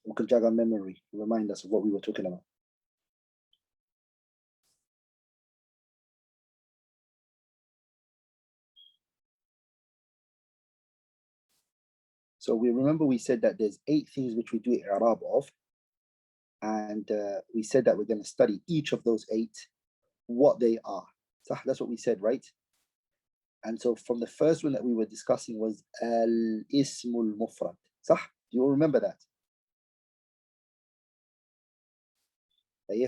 We can jog our memory, remind us of what we were talking about. So we remember we said that there's 8 things which we do i'rab of, and we said that we're going to study each of those 8, what they are. So that's what we said, right? And so from the first one that we were discussing was al-ismul mufrad. صح? Do you all remember that?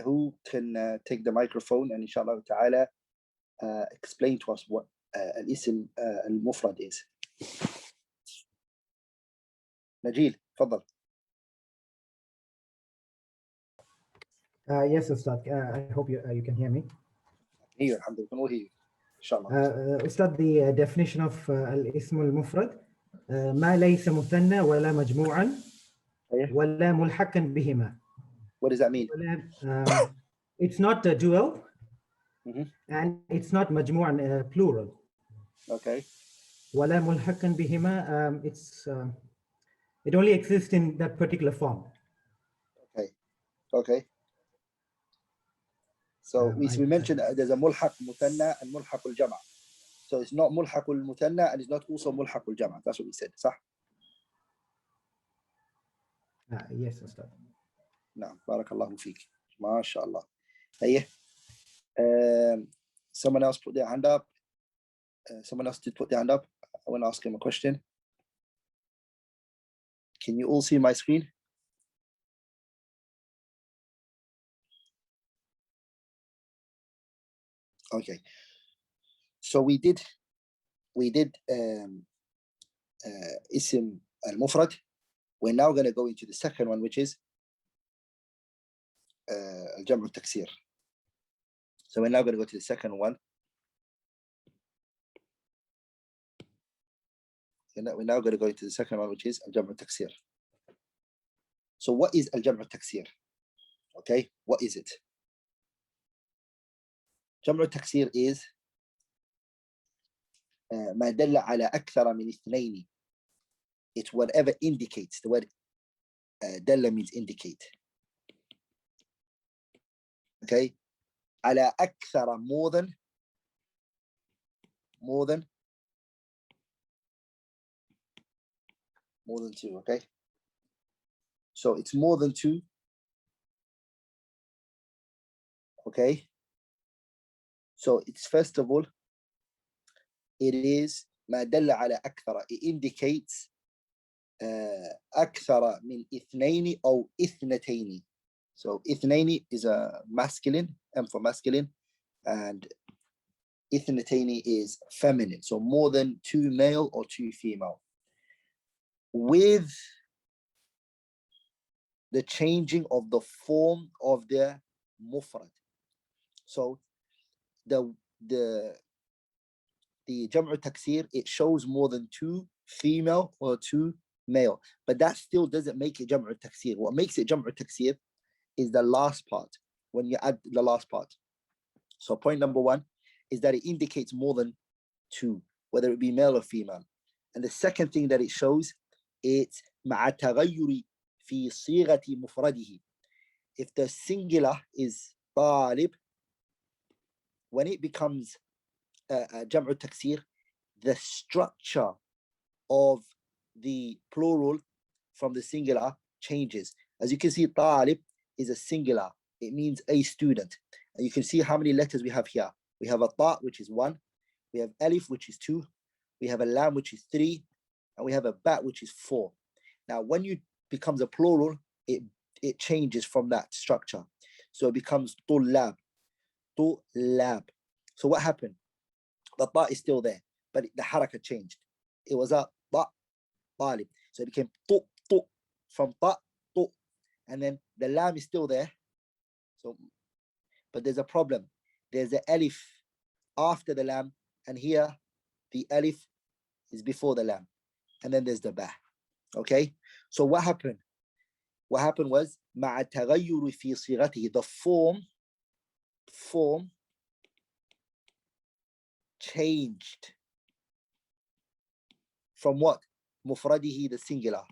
Who can take the microphone and inshallah ta'ala explain to us what al-ism al-mufrad is? Najil, تفضل. Yes, Ustad. I hope you can hear me. Here, alhamdulillah, can all hear you. Inshallah. Ustad, the definition of al-ism al-mufrad, ما ليس مثنى ولا مجموعا ولا ملحقا بهما. What does that mean? It's not a dual, and it's not مجموعا plural. Okay. ولا ملحقا بهما, it only exists in that particular form. Okay. Okay. So we mentioned there's a mulhaq muthanna and mulhaq al-jama'. So it's not mulhaq al-muthanna and it's not also mulhaq al-jama'. That's what we said. صح? Yes, Ustad. نعم. Barakallahu feek. MashaAllah. Hey. Someone else put their hand up. Someone else did put their hand up. I want to ask him a question. Can you all see my screen? Okay. So we did ism al-mufrad. We're now going to go into the second one, which is al-jam' al-taksir. So we're now going to go to the second one. We're now going to go into the second one, which is al-jam' al-taksir. So what is al-jam' al-taksir? Okay, what is it? جمع التكسير is ما دل على أكثر من 2. It's whatever indicates. The word دل means indicate. Okay, على أكثر more than 2. Okay, so it's more than 2. Okay. So it's first of all, it is ما دل على أكثر. It indicates أكثر من 2 أو 2. So 2 is a masculine, M for masculine, and 2 is feminine. So more than 2 male or 2 female. With the changing of the form of the mufrad. So the jam' al-taksir, it shows more than 2 female or 2 male, but that still doesn't make it jam' al-taksir. What makes it jam' al-taksir is the last part, when you add the last part. So point number 1 is that it indicates more than 2, whether it be male or female. And the second thing that it shows, it's مع تغير في صيغة مفرده. If the singular is طالب, when it becomes jam' al-taksir, the structure of the plural from the singular changes. As you can see, talib is a singular. It means a student. And you can see how many letters we have here. We have a ta, which is 1. We have alif, which is 2. We have a lam, which is 3. And we have a bat, which is 4. Now, when it becomes a plural, it changes from that structure. So it becomes tullab. Tullab. So what happened? The ta is still there, but the haraka changed. It was a ta, talib. So it became tu, from ta, tu. And then the lam is still there. So, but there's a problem. There's the alif after the lam, and here the alif is before the lam. And then there's the ba. Okay? So what happened? What happened was مع التغير في صيغته, the form changed from what? مفرده, the singular.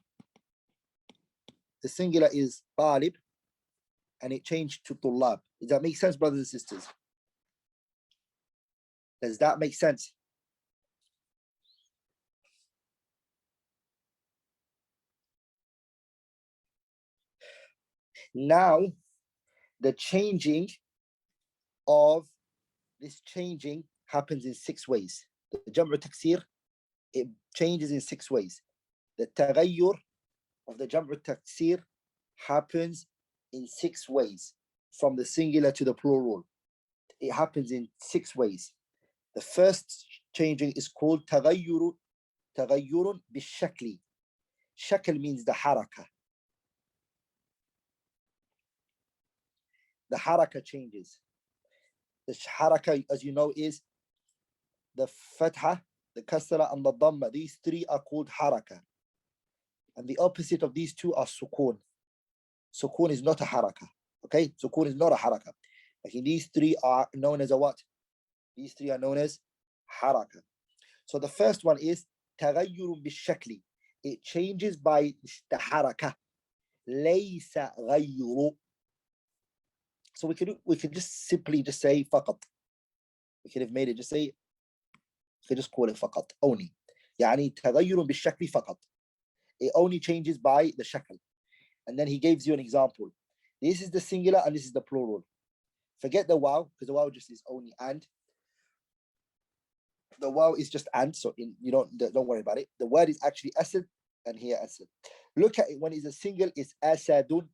the singular is talib, and it changed to tullab. Does that make sense, brothers and sisters? Does that make sense? Now, the changing of this changing happens in 6 ways. The Jam'u Taksir, it changes in 6 ways. The Taghayyur of the Jam'u Taksir happens in 6 ways, from the singular to the plural. It happens in 6 ways. The first changing is called Taghayyurun bishakli. Shakl means the haraka. The haraka changes. The haraka, as you know, is the fatha, the kasra, and the dhamma. These 3 are called haraka. And the opposite of these 2 are sukun. Sukun is not a haraka. Okay? Sukun is not a haraka. Like these 3 are known as a what? These 3 are known as haraka. So the first one is taghayyurun bishakli. It changes by the haraka. Laysa ghayyuru. So we could just simply just say faqat. We could have made it just say, we could just call it faqat only. يعني تغير بالشكل فقط. It only changes by the shakl. And then he gives you an example. This is the singular and this is the plural. Forget the waw, because the waw just is only and. The waw is just and, so you don't worry about it. The word is actually asad, and here asad. Look at it, when it's a single, it's asadun.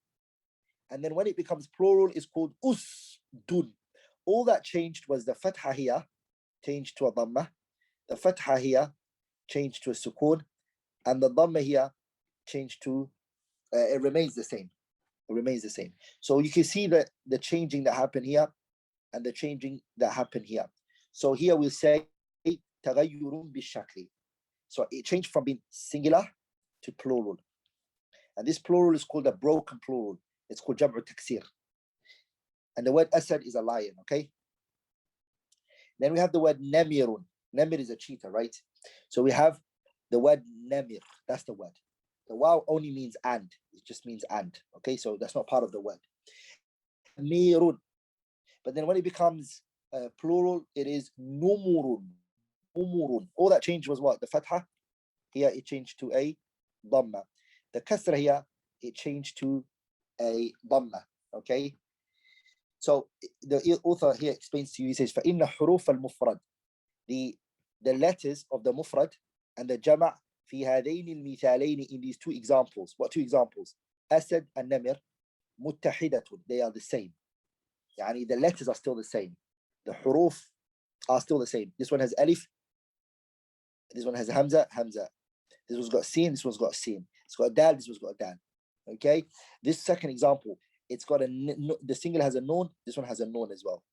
And then when it becomes plural, it's called usdun. All that changed was the fatha here changed to a dhamma, the fatha here changed to a sukun, and the dhamma here changed to, it remains the same. It remains the same. So you can see that the changing that happened here and the changing that happened here. So here we'll say taghayyurun bishakli. So it changed from being singular to plural. And this plural is called a broken plural. It's called Jam'u Taksir. And the word Asad is a lion, okay? Then we have the word Namirun. Namir is a cheetah, right? So we have the word Namir. That's the word. The waw only means and. It just means and, okay? So that's not part of the word. Namirun. But then when it becomes plural, it is Numurun. Numurun. All that changed was what? The fatha. Here it changed to a dhamma. The kasra here, it changed to a dhamma, okay? So the author here explains to you, he says, فَإِنَّ حُرُوفَ الْمُفْرَدِ The letters of the mufrad and the jama' في هذين المثالين, in these 2 examples. What 2 examples? Asad and Namir, متحدة, they are the same. يعني the letters are still the same. The huruf are still the same. This one has alif, this one has hamza, hamza. This one's got sin, this one's got sin. It's got a dal, this one's got a dal. Okay? This second example, it's got the singular has a noon, this one has a noon as well.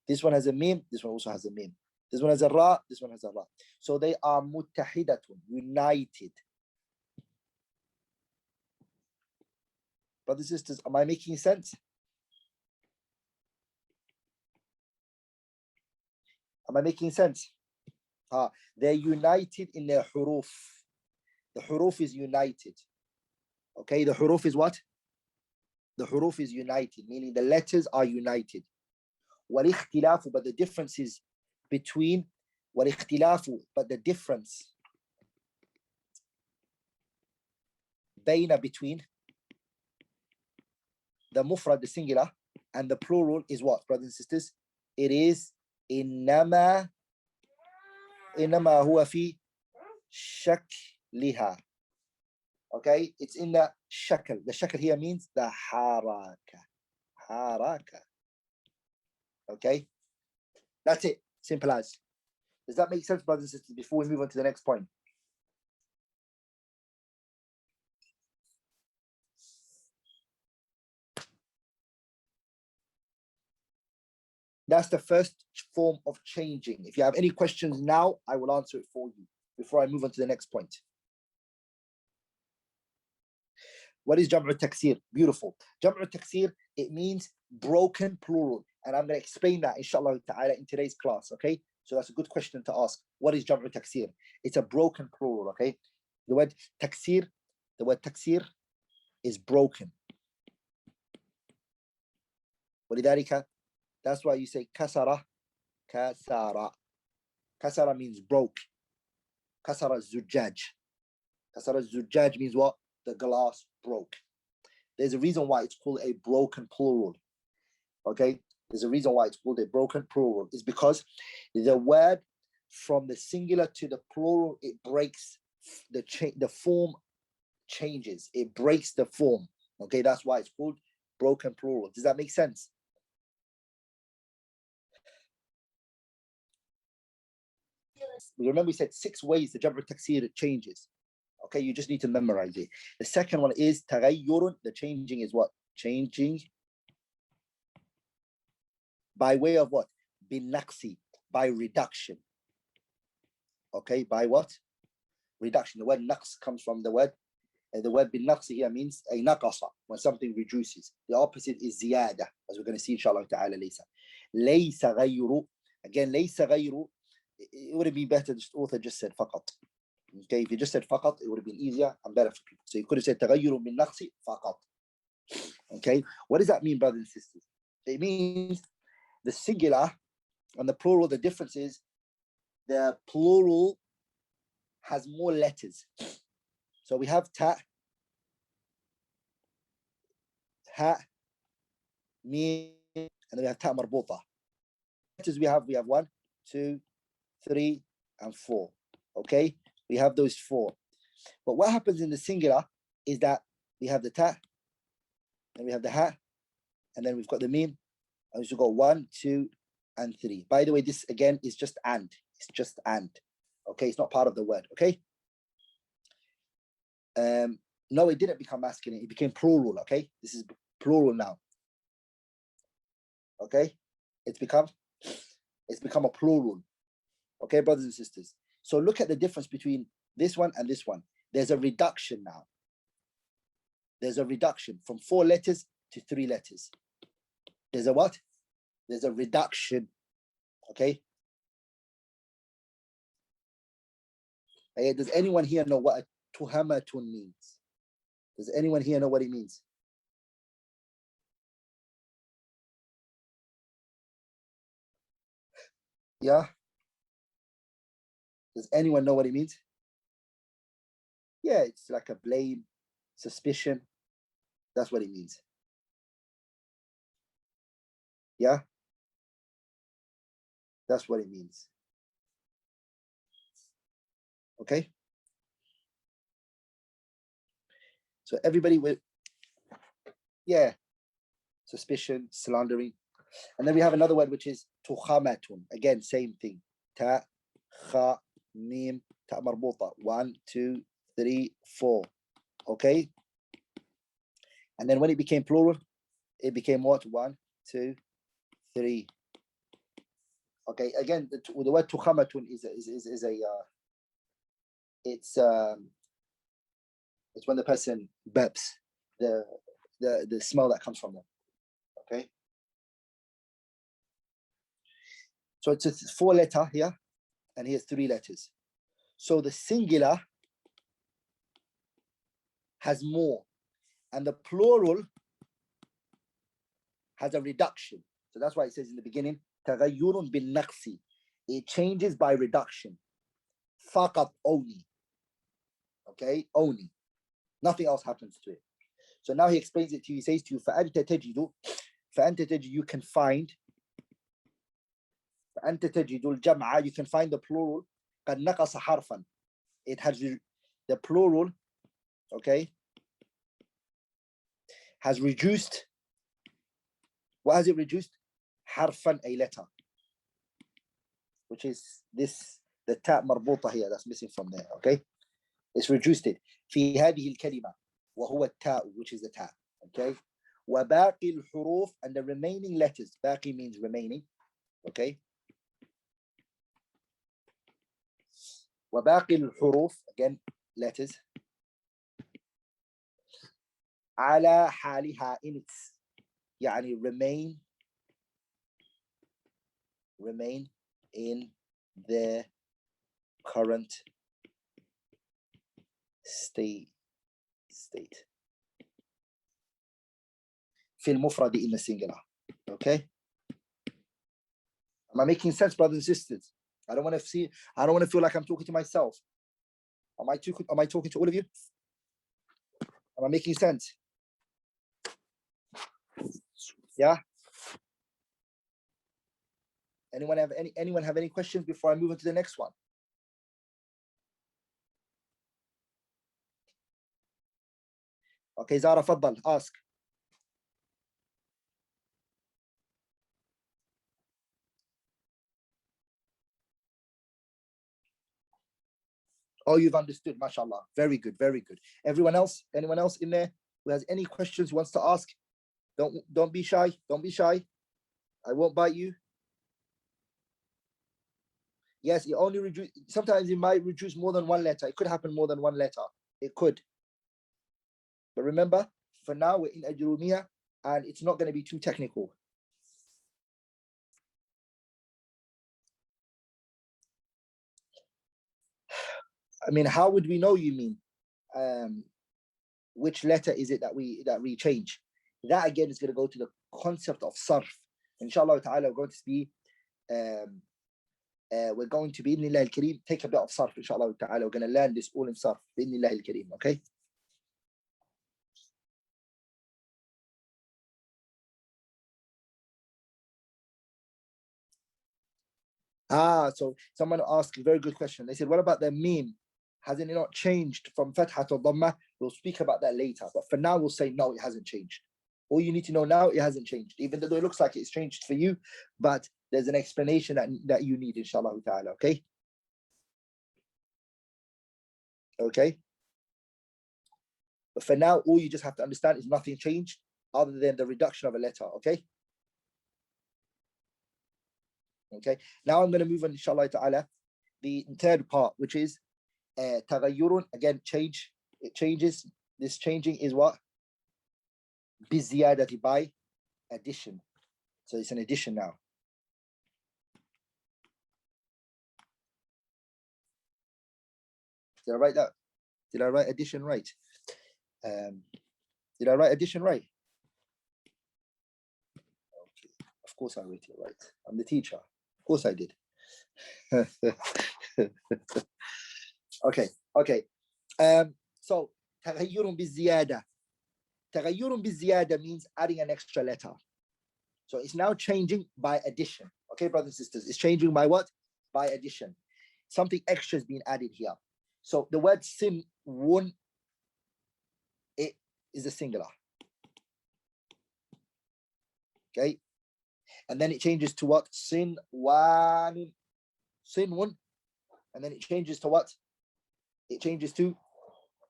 This one has a mim, this one also has a mim. This one has a ra, this one has a ra. So they are muttahidatun, united. Brothers and sisters, am I making sense? Am I making sense? They're united in their huruf. The huruf is united. Okay, the huruf is what? The huruf is united, meaning the letters are united. وَالِاخْتِلَافُ, but the difference is between وَالِاخْتِلَافُ, but the difference between the mufrad, the singular, and the plural is what, brothers and sisters? It is إِنَّمَا هُوَ فِي شَكْلِهَا. Okay, it's in the shakl. The shakl here means the haraka. Haraka. Okay, that's it. Simple as. Does that make sense, brothers and sisters, before we move on to the next point? That's the first form of changing. If you have any questions now, I will answer it for you before I move on to the next point. What is Jam'u Taksir? Beautiful. Jam'u Taksir, it means broken plural. And I'm going to explain that, inshallah ta'ala, in today's class, okay? So that's a good question to ask. What is Jam'u Taksir? It's a broken plural, okay? The word taksir, is broken. ولذلك, that's why you say كسر كسر. كسر means broke. كسر الزجاج. كسر الزجاج means what? The glass broke. There's a reason why it's called a broken plural. Okay? There's a reason why it's called a broken plural. It's because the word from the singular to the plural, it breaks the form changes. It breaks the form. Okay, that's why it's called broken plural. Does that make sense? Remember we said 6 ways the Jabr Taksir changes. Okay, you just need to memorize it. The second one is taghayyurun. The changing is what? Changing by way of what? Binaqsi, by reduction. Okay, by what? Reduction. The word naqs comes from the word binaqsi here means a naqasa, when something reduces. The opposite is ziyada, as we're going to see inshallah ta'ala later. Laysa ghayru. Again, laysa ghayru. It would have been better if the author just said faqat. Okay, if you just said faqat, it would have been easier and better for people. So you could have said taghayyuru min naqsi faqat. Okay, what does that mean, brothers and sisters? It means the singular and the plural, the difference is the plural has more letters. So we have ta, ha, mim, and then we have ta marbuta. Letters we have 1, 2, 3, and 4. Okay, we have those 4. But what happens in the singular is that we have the ta, then we have the ha, and then we've got the mim, and we've got 1, 2, and 3. By the way, this again is just and. It's just and. Okay, it's not part of the word. Okay. No, it didn't become masculine. It became plural. Okay, this is plural now. Okay, it's become a plural. Okay, brothers and sisters. So look at the difference between this one and this one. There's a reduction now. There's a reduction from 4 letters to 3 letters. There's a what? There's a reduction. Okay. Does anyone here know what a tuhamatun means? Does anyone here know what it means? Yeah? Does anyone know what it means? Yeah, it's like a blame, suspicion. That's what it means. Yeah? That's what it means. Okay? So everybody will, yeah, suspicion, slandering. And then we have another word which is tukhamatun. Again, same thing. Ta, kha, mim, ta marbuta. 1, 2, 3, 4. Okay? And then when it became plural, it became what? 1, 2, 3. Okay, again, the word tukhamatun is it's when the person burps, the smell that comes from them. Okay. So it's a 4 letter here, and here's 3 letters. So the singular has more, and the plural has a reduction. So that's why it says in the beginning, تغير بالنقص. It changes by reduction. فقط, only. Okay, only. Nothing else happens to it. So now he explains it to you. He says to you, فأنت تجد, you can find. فأنت تجد الجمع, you can find the plural. قد نقص حرفا. It has the plural, okay, has reduced. What has it reduced? حرفا, a letter, which is this, the ta marbuta here, that's missing from there. Okay, it's reduced it. في هذه الكلمة وهو التاء, which is the ta. Okay, وباقي الحروف, and the remaining letters. باقي means remaining. Okay, وباقي الحروف, again letters, على حالها, in its, يعني remain in their current state. في المفرد in the singular. Okay? Am I making sense, brothers and sisters? I don't want to feel like I'm talking to myself. Am I talking to all of you? Am I making sense? Yeah? Anyone have any questions before I move on to the next one? Okay, Zara, faddal, ask. Oh, you've understood, mashallah. Very good, very good. Anyone else in there who has any questions, wants to ask? Don't be shy. Don't be shy. I won't bite you. Yes, it only reduce. Sometimes it might reduce more than one letter. It could happen more than one letter. It could. But remember, for now we're in Ajrumiyyah, and it's not going to be too technical. I mean, how would we know you mean? Which letter is it that we change? That again is going to go to the concept of sarf. Inshallah ta'ala, we're going to be in al-Kareem, take a bit of sarf, inshallah ta'ala. We're going to learn this all in sarf, in al-Kareem, okay? So someone asked a very good question. They said, what about the meme? Hasn't it not changed from fatha to dhamma? We'll speak about that later. But for now, we'll say, no, it hasn't changed. All you need to know now, it hasn't changed. Even though it looks like it's changed for you, but there's an explanation that you need, inshallah ta'ala, okay? Okay? But for now, all you just have to understand is nothing changed other than the reduction of a letter, okay? Okay, now I'm going to move on, inshallah ta'ala, the third part, which is taghayyurun. Again, change. It changes. This changing is what? Biziyadati, by addition. So it's an addition now. Did I write that? Did I write addition right? Did I write addition right? Okay. Of course I wrote it right. I'm the teacher. Of course I did. Okay. So تغير بالزيادة. تغير بالزيادة means adding an extra letter. So it's now changing by addition. Okay, brothers and sisters, it's changing by what? By addition. Something extra is being added here. So the word sin one, it is a singular. Okay, and then it changes to what? Sin one, and then it changes to what? It changes to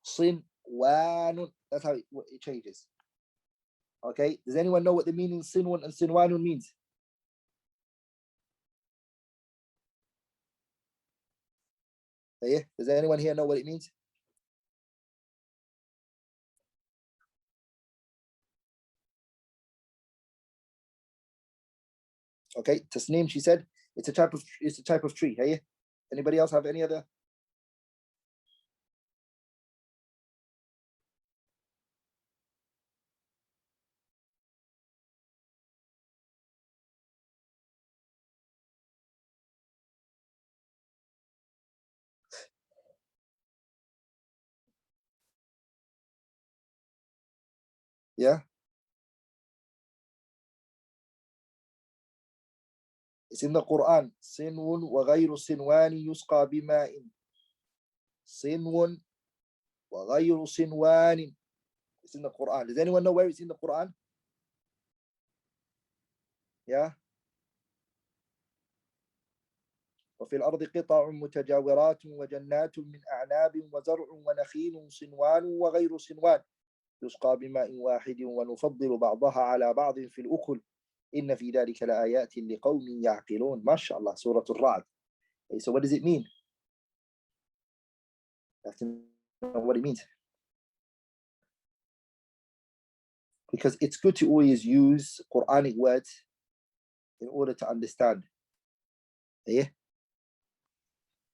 sin one. That's how it changes. Okay, does anyone know what the meaning sin one and sin one means? Yeah, does anyone here know what it means? Okay, Tasneem, she said it's a type of tree. Hey, anybody else have any other? Yeah, it's in the Quran. Sinwun wa ghayru sinwani yusqa bima'in. Sinwun wa ghayru sinwani. It's in the Quran. Does anyone know where it's in the Quran? Yeah. وفي الأرض قطع متجاورات وجنات من أعناب وزرع ونخيل صنوان وغير صنوان يسقى بماء واحد ونفضل بعضها على بعض في الأكل إن في ذلك لآيات لقوم يعقلون. ما شاء الله, Surah Al-Ra'd. So what does it mean? You have to know what it means. Because it's good to always use Quranic words in order to understand. Yeah.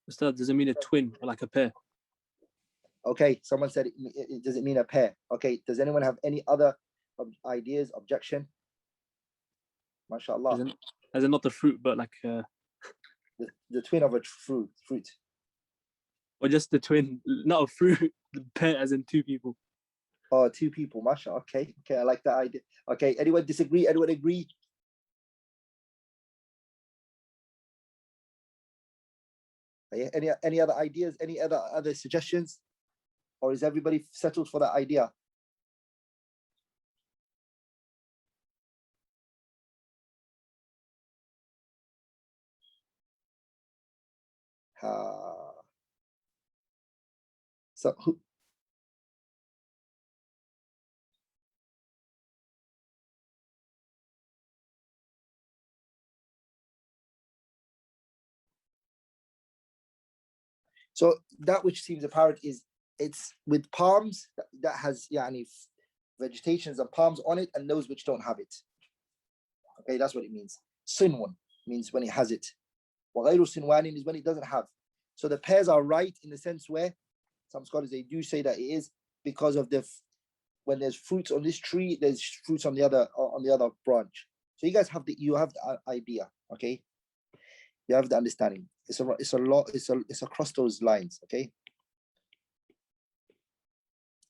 Ustad, does it mean a twin or like a pair? Okay, someone said it does it mean a pair? Okay, does anyone have any other? ideas, objection? MashaAllah. As in not the fruit, but like The twin of a fruit. or just the twin, not a fruit, the pair as in two people. Oh, two people, mashallah. Okay, I like that idea. Okay, anyone disagree? Anyone agree? Yeah, any other ideas? Any other suggestions? Or is everybody settled for that idea? So who? So that which seems apparent is it's with palms that has yani vegetations and palms on it, and those which don't have it. Okay, that's what it means. Sinwan means when it has it. وغير sinwanin is when it doesn't have. So the pairs are right in the sense where some scholars they do say that it is because of when there's fruits on this tree, there's fruits on the other branch. So you guys have the idea, okay? You have the understanding. It's across those lines, okay?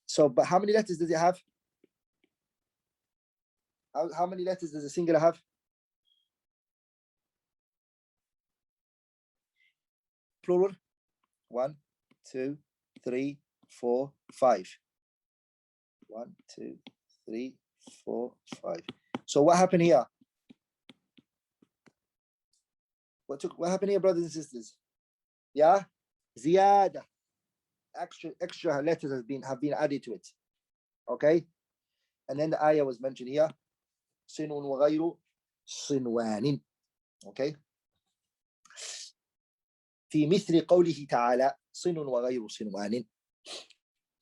So, but how many letters does it have? How many letters does a singular have? Plural? 1, 2, 3, 4, 5. 1, 2, 3, 4, 5. So what happened here? What happened here, brothers and sisters? Yeah, ziyada. Extra letters have been added to it. Okay, and then the ayah was mentioned here. Sinun wa ghayru sinwanin. Okay. في مثل قوله تعالى صن وغير صنوان.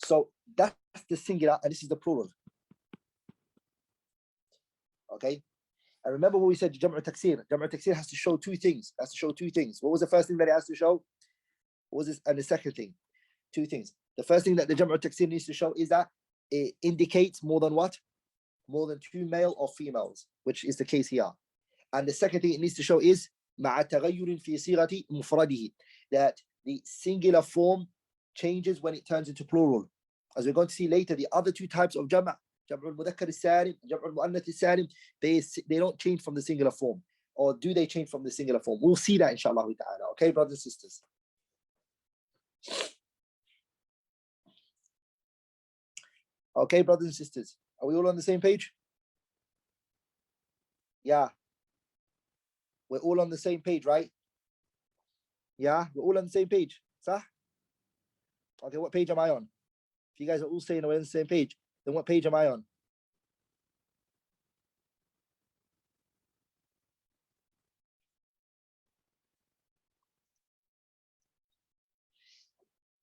So that's the singular and this is the plural. Okay. And remember what we said, Jam'u Taksir. Jam'u Taksir has to show two things. What was the first thing that it has to show? What was this? And the second thing? Two things. The first thing that the Jam'u Taksir needs to show is that it indicates more than what? More than two male or females, which is the case here. And the second thing it needs to show is مع تغير في صيغة مفرده, that the singular form changes when it turns into plural. As we're going to see later, the other two types of Jam'u al-Mudhakkar al-Salim, Jam'u al-Mu'annath al-Salim, they don't change from the singular form. Or do they change from the singular form? We'll see that inshallah ta'ala. Okay, brothers and sisters. Okay, brothers and sisters. Are we all on the same page? Yeah. We're all on the same page, right? Yeah, we're all on the same page. Sah? Okay, what page am I on? If you guys are all saying we're on the same page, then what page am I on?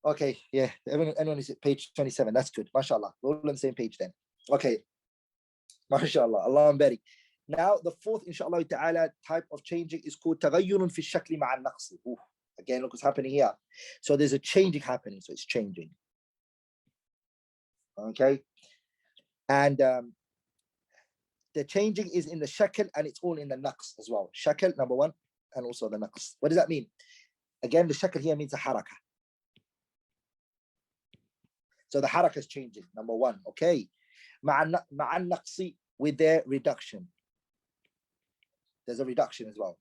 Okay, yeah, everyone is at page 27. That's good. MashaAllah. We're all on the same page then. Okay. MashaAllah. Allah barik. Now, the fourth, inshallah ta'ala, type of changing is called تغير في الشكل مع النقص. Again, look what's happening here. So there's a changing happening. So it's changing. Okay. And the changing is in the shakl and it's all in the naqs as well. Shakl, number one, and also the naqs. What does that mean? Again, the shakl here means a haraka. So the haraka is changing, number one. Okay. مع النقص, with their reduction. There's a reduction as well.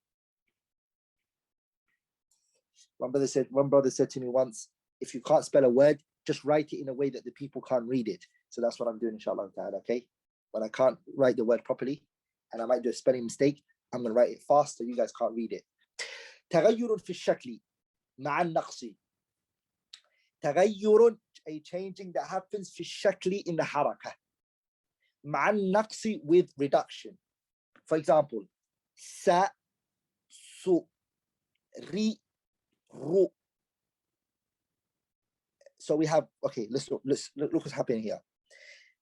One brother said to me once, if you can't spell a word, just write it in a way that the people can't read it. So that's what I'm doing, inshallah ta'ala, okay? When I can't write the word properly, and I might do a spelling mistake, I'm going to write it fast so you guys can't read it. تغير في الشكل مع النقص. تغير, a changing that happens في الشكل, in the haraka. مع النقص, with reduction. For example, sa, su, ri, ru. So we have, okay, let's look what's happening here.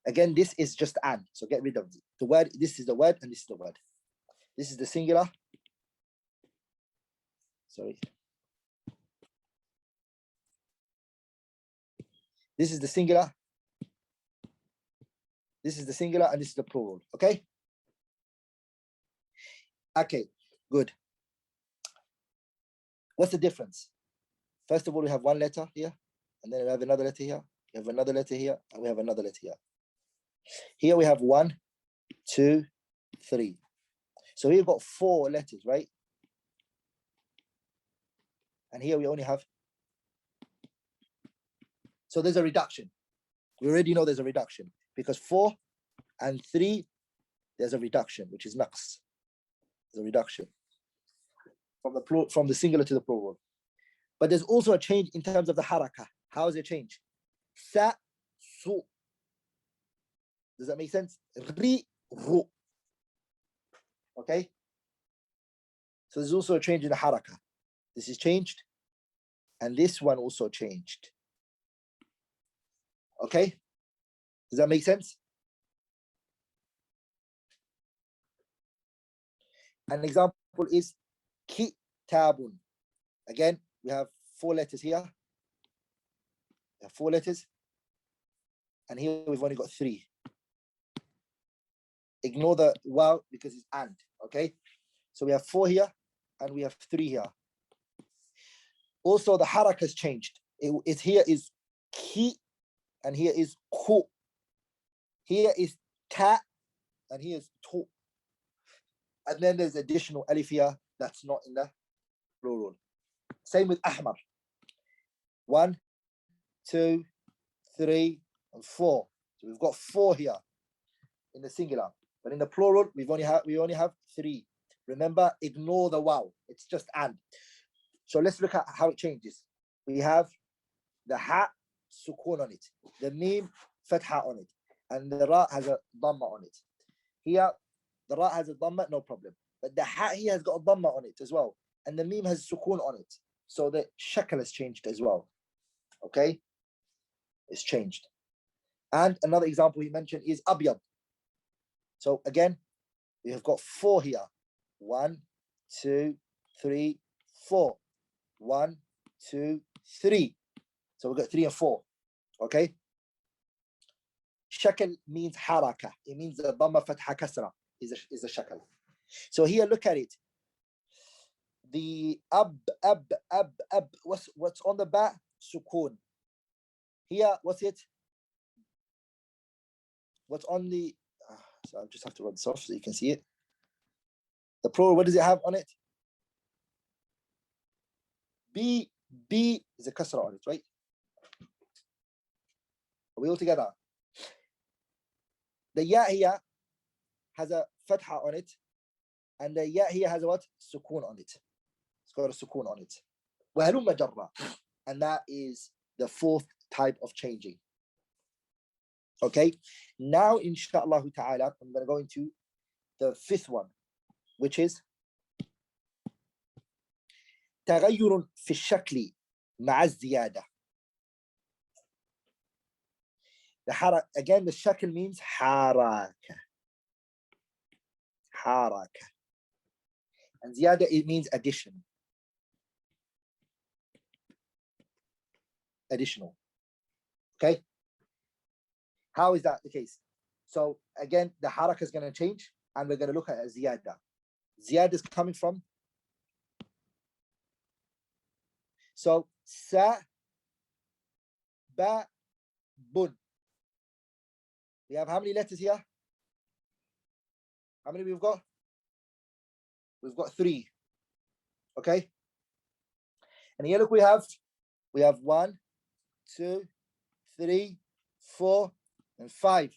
Again, this is just an, so get rid of the word. This is the word and this is the word. This is the singular. Sorry. This is the singular. This is the singular and this is the plural. Okay? Okay, good. What's the difference? First of all, we have one letter here, and then we have another letter here. We have another letter here, and we have another letter here. Here we have 1, 2, 3. So we've got 4 letters, right? And here we only have. So there's a reduction. We already know there's a reduction because 4 and 3, there's a reduction, which is naqs. There's a reduction from the singular to the plural. But there's also a change in terms of the harakah. How is it change? Sa, su. Does that make sense? Ri, ru. Okay? So there's also a change in the harakah. This is changed. And this one also changed. Okay? Does that make sense? An example is kitabun. Again, we have 4 letters here. We have 4 letters. And here we've only got 3. Ignore the wow because it's and. Okay? So we have 4 here and we have 3 here. Also, the harak has changed. It here is ki and here is ku. Here is ta and here is tu. And then there's additional alif here that's not in the plural. Same with ahmar. 1, 2, 3, and 4. So we've got 4 here in the singular, but in the plural we only have 3. Remember, ignore the wow. It's just and. So let's look at how it changes. We have the ha sukun on it, the mim fatha on it, and the ra has a dhamma on it. Here, the ra has a dhamma, no problem. But the ha here has got a dhamma on it as well, and the mim has sukun on it. So the shakal has changed as well. Okay, it's changed. And another example he mentioned is abyad. So again, we have got 4 here. 1, 2, 3, 4. 1, 2, 3. So we've got 3 and 4. Okay. Shakal means haraka. It means the dhamma fatha kasra is a shakal. So here, look at it. The ab. What's on the ba? Sukun. Here, what's it? What's on the? So I just have to run this off so you can see it. The plural, what does it have on it? B is a kasra on it, right? Are we all together? The ya here has a fatha on it, and the ya here has a what? Sukun on it. It's got a sukun on it. وَهَلُمَّ جَرًّا. And that is the 4th type of changing. Okay, now inshallah ta'ala, I'm going to go into the 5th one, which is تغير في الشكل مع الزيادة. Again, the shakl means haraka. Haraka. And ziyada, it means addition. Additional. Okay? How is that the case? So again, the haraka is going to change, and we're going to look at ziyada. Ziyada is coming from. So sa, ba, bun. We have how many letters here? How many we've got? We've got 3. Okay. And here, look, we have 1, 2, 3, 4, and 5.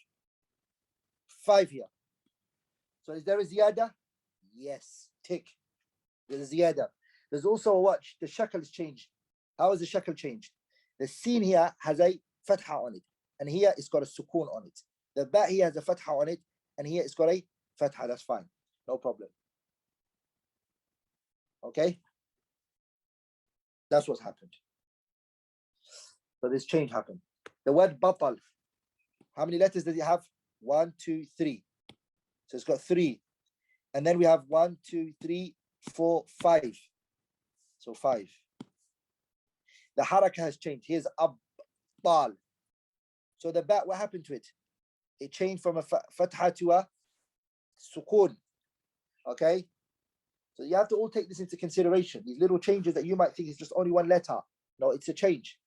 5 here. So is there a ziyada? Yes. Tick. There's a ziyada. There's also a watch. The shakal is changed. How is the shakal changed? The sin here has a fatha on it, and here it's got a sukun on it. The ba here has a fatha on it, and here it's got a fatha. That's fine. No problem. Okay? That's what's happened. So this change happened. The word batal. How many letters does it have? 1, 2, 3. So it's got 3. And then we have 1, 2, 3, 4, 5. So 5. The haraka has changed. Here's abtal. So the ba, what happened to it? it changed from a fatha to a sukun. Okay, so you have to all take this into consideration. These little changes that you might think is just only one letter. No, it's a change.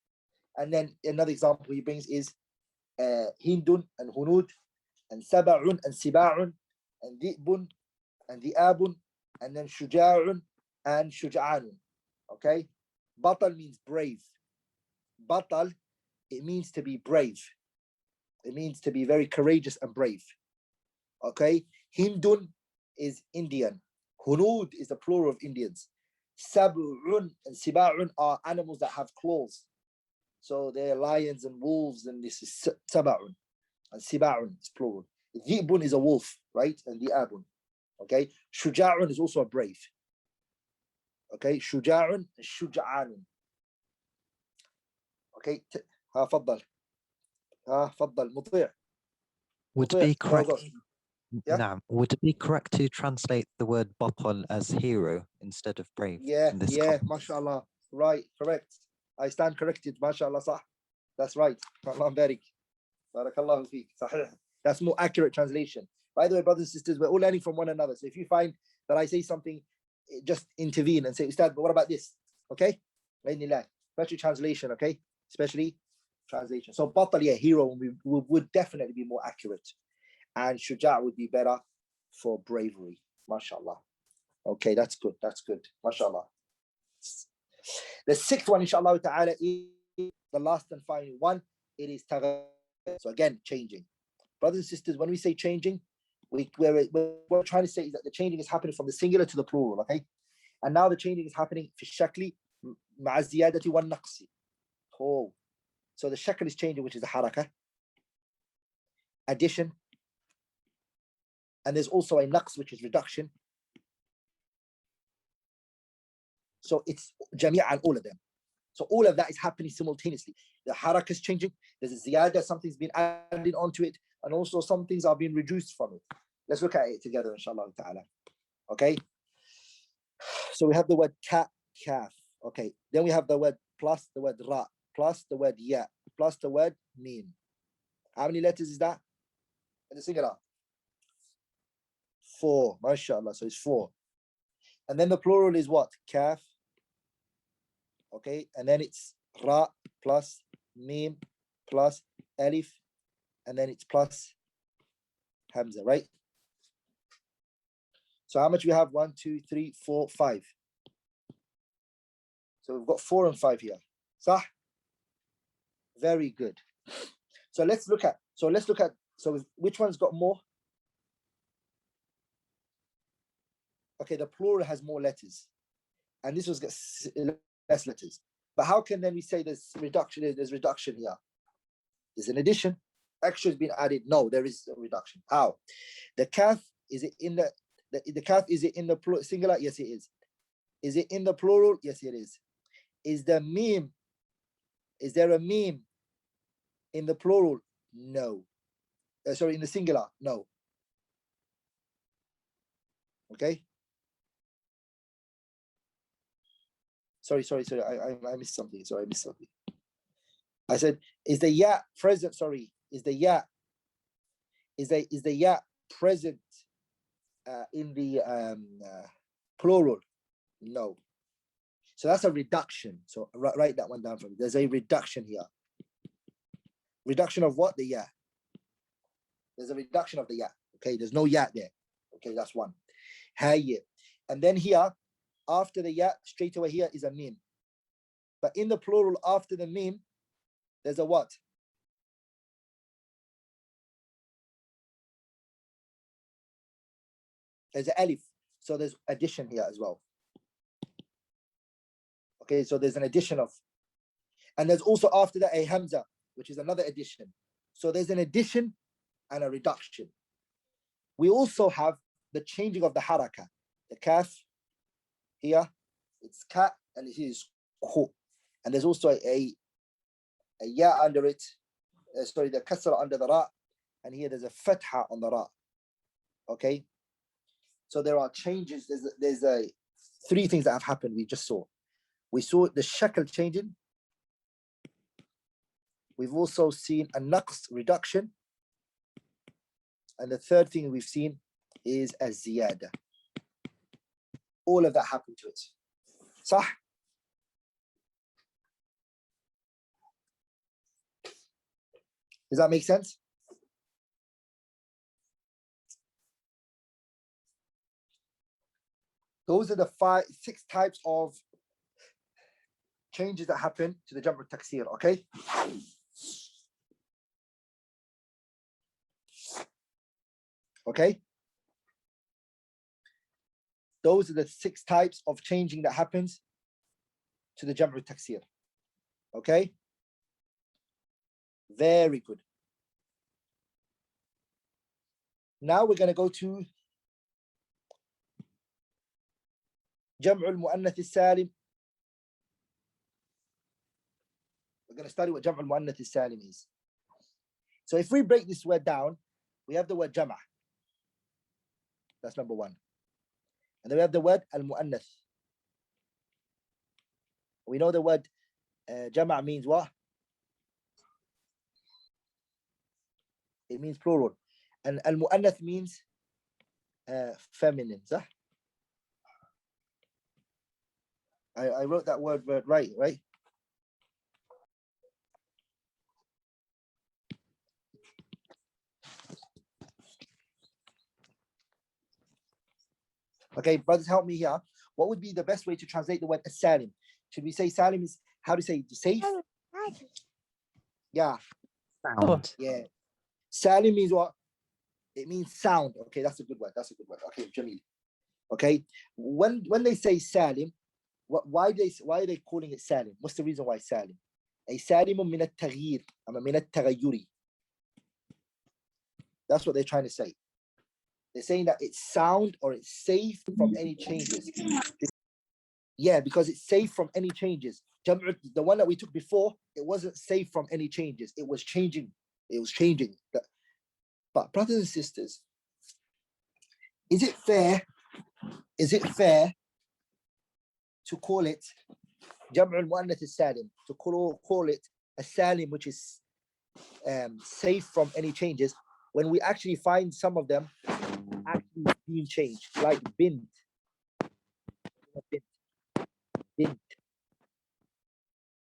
And then another example he brings is hindun and hunud and saba'un and siba'un and dhi'bun and dhi'abun and then shuja'un and shuja'anun. Okay, batal means brave. Batal, it means to be brave. It means to be very courageous and brave. Okay, hindun is Indian. Hunud is the plural of Indians. Sab'un and siba'un are animals that have claws. So they're lions and wolves, and this is sab'un. And siba'un is plural. Dhi'bun is a wolf, right? And dhi'abun. Okay, shuja'un is also a brave. Okay, shuja'un and shuja'anun. Okay, فضل فضل مطيع. Would it be correct? Yeah. Nah, would it be correct to translate the word batal as hero instead of brave? Yeah, in this yeah, context? mashallah. Right, correct. I stand corrected, mashallah, sah. That's right. Allah barik. Barakallahu feek. Sahih. That's more accurate translation. By the way, brothers and sisters, we're all learning from one another. So if you find that I say something, just intervene and say, Ustad, but what about this? Okay? Especially translation, okay? Especially translation. So batal, yeah, hero would definitely be more accurate. And shuja' would be better for bravery. MashaAllah. Okay, that's good. That's good. MashaAllah. The sixth one, inshallah ta'ala, is the last and final one. It is taghayyur. So again, changing. Brothers and sisters, when we say changing, what we're trying to say is that the changing is happening from the singular to the plural, okay? And now the changing is happening fi shakli ma'a ziyadati wa naqsi. Oh. So the shakl is changing, which is the harakah, addition, and there's also a naqs, which is reduction. So it's jami'an, all of them. So all of that is happening simultaneously. The harakah is changing, there's a ziyada, something's been added onto it, and also some things are being reduced from it. Let's look at it together, inshallah ta'ala. Okay? So we have the word ka, kaf. Okay, then we have the word plus the word ra, plus the word ya, plus the word mim. How many letters is that in the singular? 4, mashallah. So it's 4. And then the plural is what? Kaf. Okay, and then it's ra plus mim plus alif, and then it's plus hamza, right? So how much we have? 1, 2, 3, 4, 5. So we've got 4 and 5 here. Sah? Very good. So let's look at, so which one's got more? Okay, the plural has more letters, and this was less letters. But how can then we say there's reduction? There's reduction here. There's an addition. Extra has been added. No, there is a reduction. How? The kaf, is it in the kaf? Is it in the singular? Yes, it is. Is it in the plural? Yes, it is. Is the meme? Is there a meme in the plural? No. Sorry, in the singular? No. Okay. Sorry. I missed something. Sorry, I missed something. I said, is the ya present? Sorry, is the ya present in the plural? No. So that's a reduction. So write that one down for me. There's a reduction here. Reduction of what? The ya. There's a reduction of the ya. Okay, there's no ya there. Okay, that's one. Hayy. And then here, after the ya, straight away here is a meme. But in the plural, after the meme, there's a what? There's an alif. So there's addition here as well. Okay, so there's an addition of, and there's also after that a hamza, which is another addition. So there's an addition and a reduction. We also have the changing of the harakah. The kaf here, it's ka, and it is khu. And there's also a ya under it. Sorry, the kasra under the ra, and here there's a fatha on the ra. Okay, so there are changes. There's a 3 things that have happened. We just saw. We saw the shakl changing. We've also seen a naqs reduction, And the third thing we've seen is a ziyada. All of that happened to it. Sah? Does that make sense? Those are the 6 types of changes that happen to the Jam'u Taksir, okay? Okay? Those are the 6 types of changing that happens to the Jam'u Taksir. Okay? Very good. Now we're going to go to Jam'u al-Mu'annath al-Salim. We're going to study what Jam'u al-Mu'annath al-Salim is. So if we break this word down, we have the word Jam'a. That's number 1. And then we have the word al-Mu'annath. We know the word Jam'a means what? It means plural. And al-Mu'annath means feminine. Huh? I wrote that word right? Okay, brothers, help me here. What would be the best way to translate the word salim? Should we say salim is, how to say safe? Yeah. Sound. Yeah. Salim means what? It means sound. Okay, that's a good word. Okay, Jamil. Okay. When they say salim, why are they calling it salim? What's the reason why salim? A salimun min at-taghyir, min at-taghayyuri. That's what they're trying to say. They're saying that it's sound or it's safe from any changes. Yeah, because it's safe from any changes. The one that we took before, it wasn't safe from any changes. It was changing. But brothers and sisters, is it fair to call it Jam'u al-Mu'annath al-Salim, to call it a Salim, which is safe from any changes, when we actually find some of them actually being changed, like bint.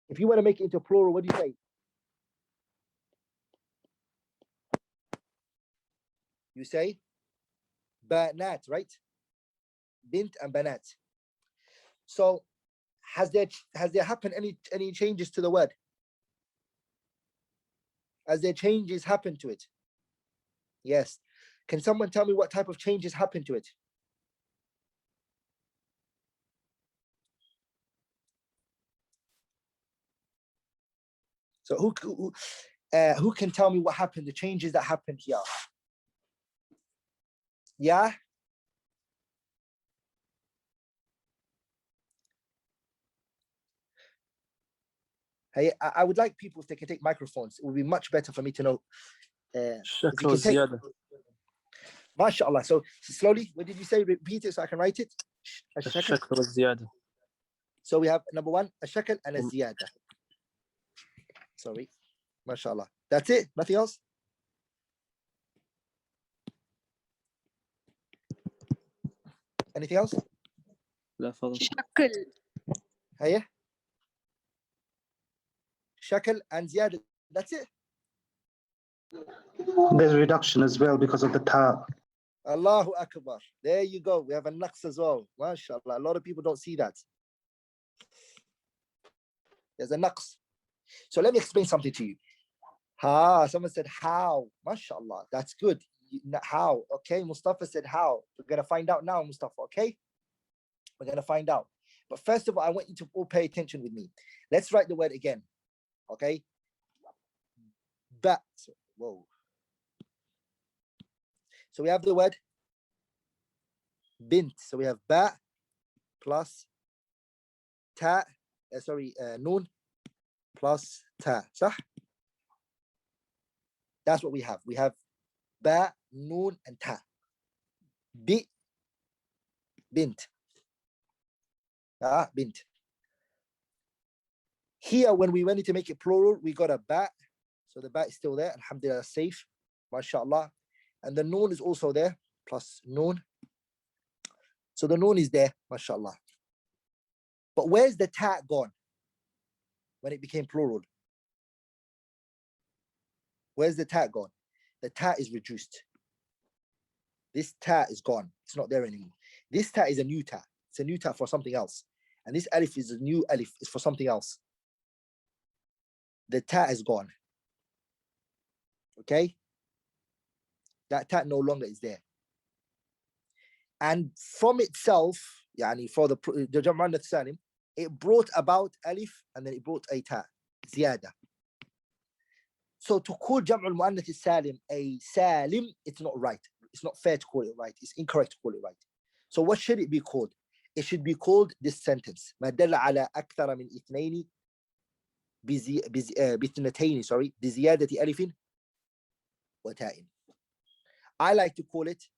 If you want to make it into plural, what do you say? You say banat, right? Bint and banat. So has there happened any changes to the word? Has there changes happened to it? Yes. Can someone tell me what type of changes happened to it? So who can tell me what happened, the changes that happened here? Yeah? Hey, I would like people, if they can take microphones, it would be much better for me to know. If you can take, MashaAllah. So slowly, what did you say? Repeat it so I can write it. So we have number 1, a shakal and a ziyada. Sorry. MashaAllah. That's it? Nothing else? Anything else? شكل. Hiya. Shakal and ziyada. That's it? There's reduction as well because of the ta. Allahu Akbar. There you go. We have a naqs as well. MashaAllah. A lot of people don't see that. There's a naqs. So let me explain something to you. Someone said how. MashaAllah. That's good. How? Okay. Mustafa said how. We're going to find out now, Mustafa. Okay. We're going to find out. But first of all, I want you to all pay attention with me. Let's write the word again. Okay. Bat. Whoa. So we have the word bint. So we have ba plus ta. Noon plus ta. Sah? That's what we have. We have ba, noon, and ta. Bint. Bint. Here, when we wanted to make it plural, we got a ba. So the ba is still there. Alhamdulillah, safe. MashaAllah. And the noon is also there, plus noon. So the noon is there, mashallah. But where's the ta gone when it became plural? Where's the ta gone? The ta is reduced. This ta is gone. It's not there anymore. This ta is a new ta. It's a new ta for something else. And this alif is a new alif. It's for something else. The ta is gone. Okay? That ta no longer is there. And from itself, yani for the Jam'u Muannath Salim, it brought about alif and then it brought a ta, ziyada. So to call Jam'u Muannath Salim a Salim, it's not right. It's not fair to call it right. It's incorrect to call it right. So what should it be called? It should be called this sentence. ما دل على أكثر من اثنين باثنتين بزيادة ألف وتاء. I like to call it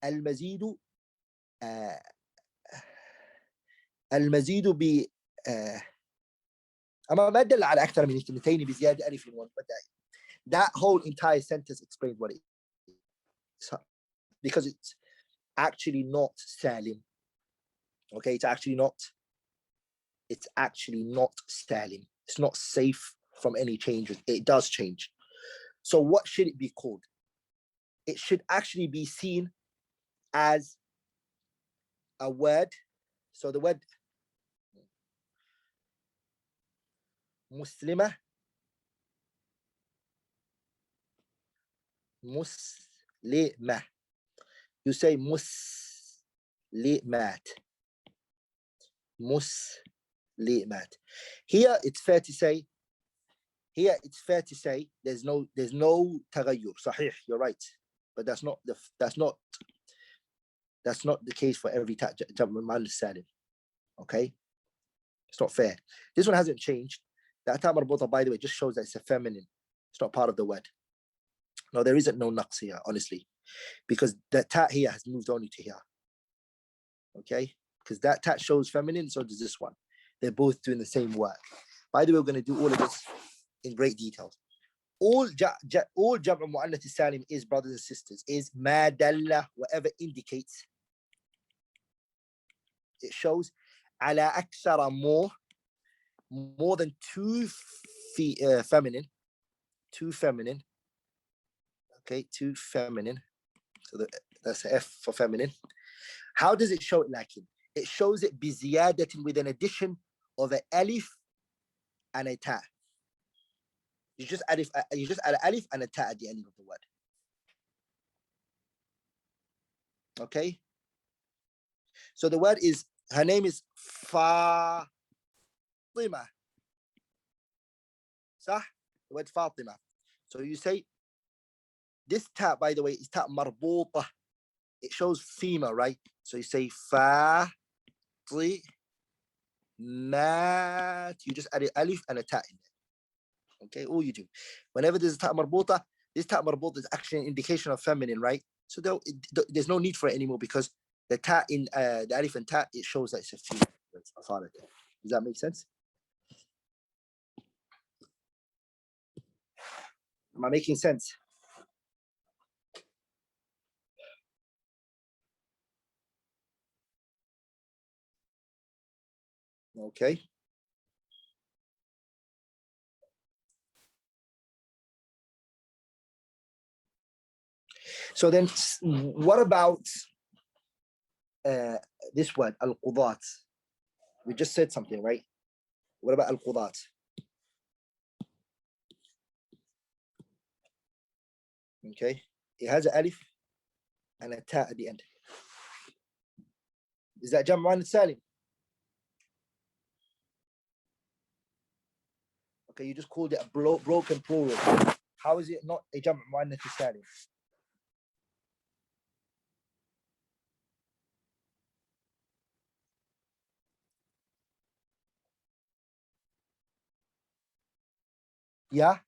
المزيد المزيد ب أما ما دل على أكثر من اثنتين بزيادة ألف وتاء. That whole entire sentence explains what it is. Because it's actually not Salim. Okay, it's actually not Salim. It's not safe from any changes. It does change. So what should it be called? It should actually be seen as a word. So the word Muslima, Muslima. You say Muslimat. Muslimat. Here it's fair to say there's no taghayyur. Sahih, you're right. But that's not the case for every Jam'u Muannath Salim. Okay? It's not fair. This one hasn't changed. The ta marbutah, by the way, just shows that it's a feminine. It's not part of the word. No, there isn't no naqs here, honestly. Because that ta here has moved only to here. Okay? Because that ta shows feminine, so does this one. They're both doing the same work. By the way, we're going to do all of this in great detail. All Jam'u Muannath Salim is, brothers and sisters, is ma dalla, whatever indicates. It shows ala akthara, more than two feminine. Okay, two feminine. So that's F for feminine. How does it show it, lakin? It shows it biziyadatin, with an addition of an alif and a ta. You just add an alif and a ta at the end of the word. Okay? So the word is, her name is Fatima. Sah? The word Fatima. So you say, this ta, by the way, is ta marbutah. It shows female, right? So you say Fa-ti-mat. You just add an alif and a ta in there. Okay, all you do. Whenever there's a ta marbutah, this ta marbutah is actually an indication of feminine, right? So there's no need for it anymore, because the ta in the alif and ta, it shows that it's a female. Does that make sense? Am I making sense? Okay. So then, what about this word, al-qudat? We just said something, right? What about al-qudat? Okay, it has an alif and a ta at the end. Is that Jam'u Muannath Salim? Okay, you just called it a broken plural. How is it not a Jam'u Muannath Salim? Yeah?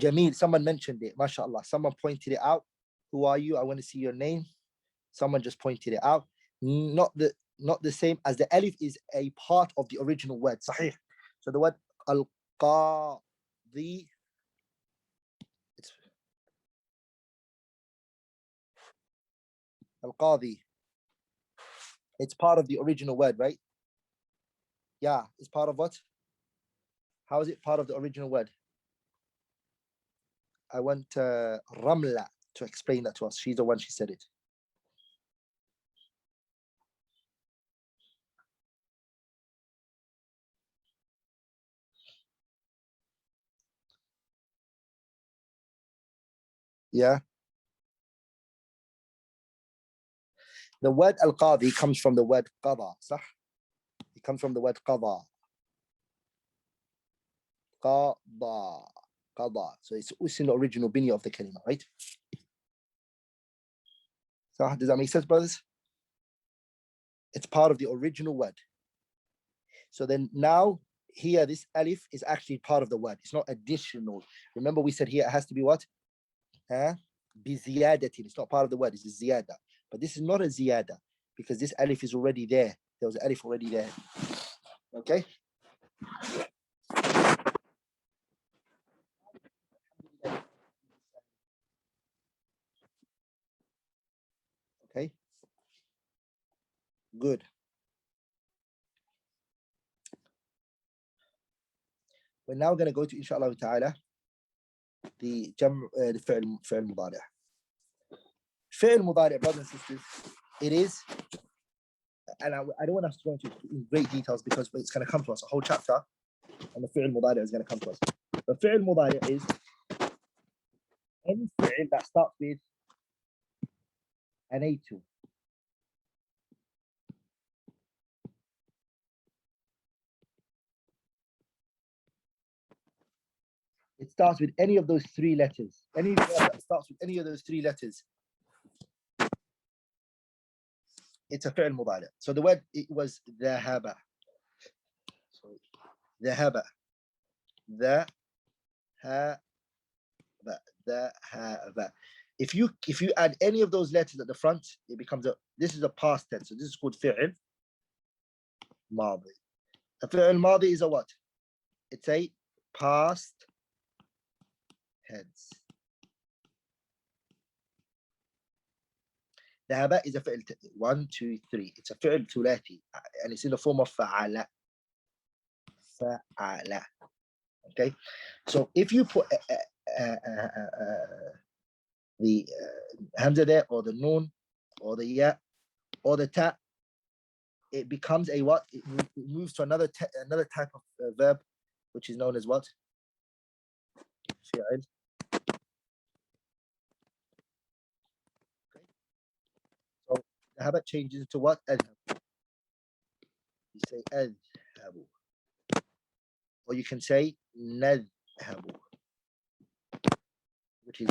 Jameel, someone mentioned it, mashallah. Someone pointed it out. Who are you? I want to see your name. Someone just pointed it out. Not the same, as the alif is a part of the original word. Sahih. So the word al-qadi, Al-Qadi. It's part of the original word, right? Yeah, it's part of what? How is it part of the original word? I want Ramla to explain that to us. She's the one, she said it. Yeah. The word al-qadi comes from the word qada, صح? It comes from the word qada. Qada. Qada. So it's in the original binya of the kalima, right? So does that make sense, brothers? It's part of the original word. So then now here, this alif is actually part of the word. It's not additional. Remember we said here it has to be what? Biziyadatin. It's not part of the word. It's a ziyada. But this is not a ziyada because this alif is already there. There was an alif already there. Okay? Okay? Good. We're now going to go to, inshallah ta'ala, the fi'l mudari'. Fi'l mudari', brothers and sisters, it is, and I don't want us to go into great details because it's going to come to us, a whole chapter on the fi'l mudari' is going to come to us. The fi'l mudari' is any fi'l that starts with an A2. It starts with any of those three letters. Any word that starts with any of those three letters, it's a fi'l mudari'. So the word, it was dhahaba. Sorry. Dhahaba. Dhahaba. If you add any of those letters at the front, it becomes this is a past tense. So this is called fi'l madi. A fi'l madi is a what? It's a past tense. ذهب is a fi'l 1, 2, 3. It's a fi'l thulathi and it's in the form of fa'ala. Fa'ala. Okay, so if you put the hamza there, or the noon, or the ya, or the ta, it becomes a what? It moves to another type of verb, which is known as what? Fi'il. Okay. So the habit changes to what? Adhab. You say adhabu, or you can say nadhabu, which is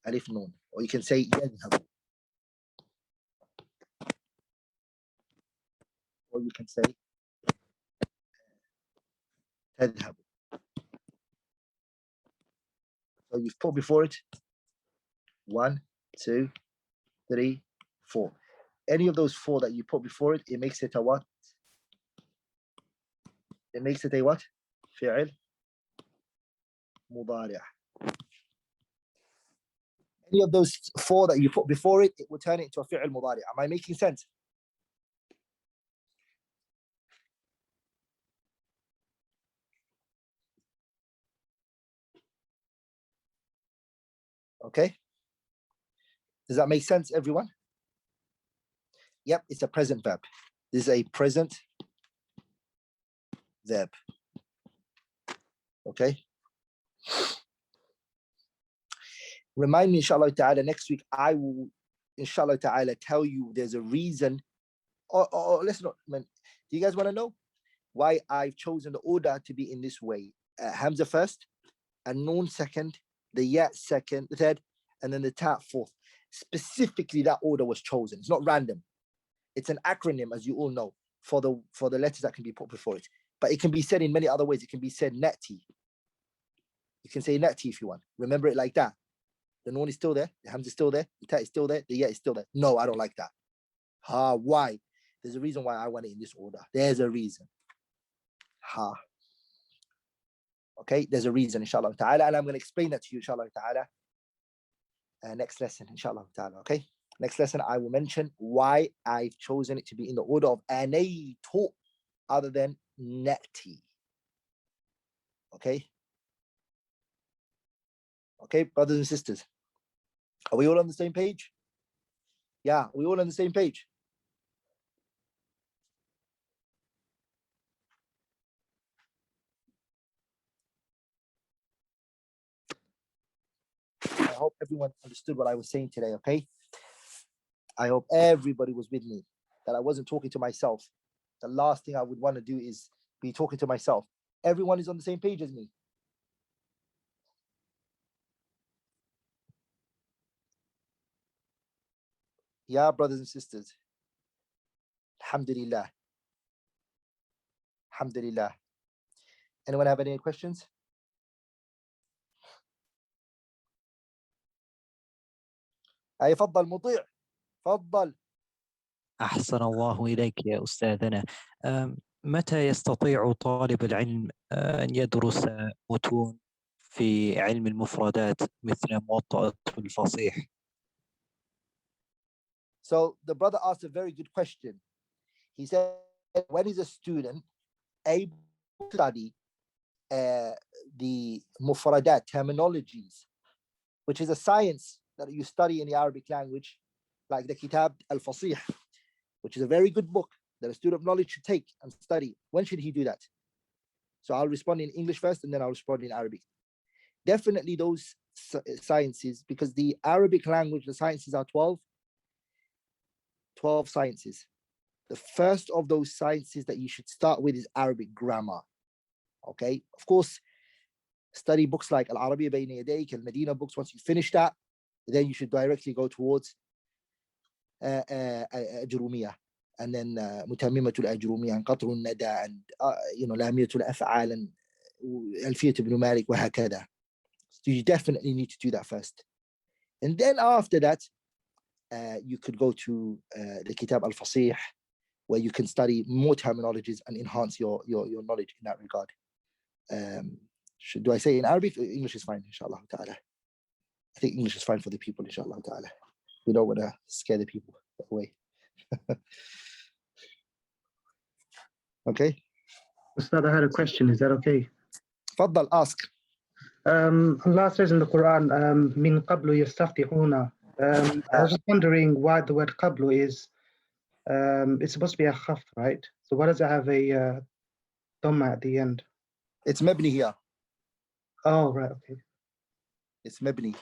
alif noon, or you can say yadhabu, or you can say tadhabu. So you've put before it 1, 2, 3, 4. Any of those 4 that you put before it, it makes it a what? It makes it a what? Fi'il mudari'. Any of those 4 that you put before it, it will turn it into a fi'il mudari'. Am I making sense? Okay. Does that make sense, everyone? Yep, it's a present verb. This is a present verb. Okay. Remind me, inshallah ta'ala, next week I will, inshallah ta'ala, tell you there's a reason. Or let's not, man. Do you guys want to know why I've chosen the order to be in this way? Hamza first, and noon second, the ya second, the third, and then the ta fourth. Specifically, that order was chosen. It's not random. It's an acronym, as you all know, for the letters that can be put before it. But it can be said in many other ways. It can be said nati. You can say nati if you want. Remember it like that. The noon is still there, the hamza is still there, the ta is still there, the ya is still there. No, I don't like that. Why? There's a reason why I want it in this order. There's a reason. Okay, there's a reason, inshallah ta'ala, and I'm going to explain that to you, inshallah ta'ala, next lesson, inshallah ta'ala, okay? Next lesson, I will mention why I've chosen it to be in the order of anaytu other than nati. Okay? Okay, brothers and sisters. Are we all on the same page? Yeah, are we all on the same page? I hope everyone understood what I was saying today, okay? I hope everybody was with me, that I wasn't talking to myself. The last thing I would want to do is be talking to myself. Everyone is on the same page as me. Yeah, brothers and sisters. Alhamdulillah. Alhamdulillah. Anyone have any questions? أي فضل مطيع فضل. أحسن الله إليك يا أستاذنا. متى يستطيع طالب العلم أن يدرس متون في علم المفردات مثل موطأ الفصيح؟ So the brother asked a very good question. He said, when is a student able to study the mufradat terminologies, which is a science that you study in the Arabic language, like the Kitab Al-Fasih, which is a very good book that a student of knowledge should take and study. When should he do that? So I'll respond in English first, and then I'll respond in Arabic. Definitely those sciences, because the Arabic language, the sciences are 12 sciences. The first of those sciences that you should start with is Arabic grammar. Okay, of course, study books like Al-Arabiyya Bayna Yadayk, Al-Madina books. Once you finish that, then you should directly go towards Ajrumiyyah, and then Mutammimatul Ajrumiyyah, and Qatrun Nada, and Lamiyatul Af'al, and Alfiyat ibn Malik, wa hakada. So you definitely need to do that first. And then after that, you could go to the Kitab Al-Fasih, where you can study more terminologies and enhance your knowledge in that regard. Do I say in Arabic? English is fine, inshallah ta'ala. I think English is fine for the people, inshallah ta'ala. We don't want to scare the people away. Okay. Ustad, I had a question. Is that okay? Faddal, ask. Allah says in the Quran, min qablu yastaftihuna. I was just wondering why the word qablu is, it's supposed to be a khaf, right? So why does it have a dhamma at the end? It's mabni here. Oh, right, okay. It's mabni.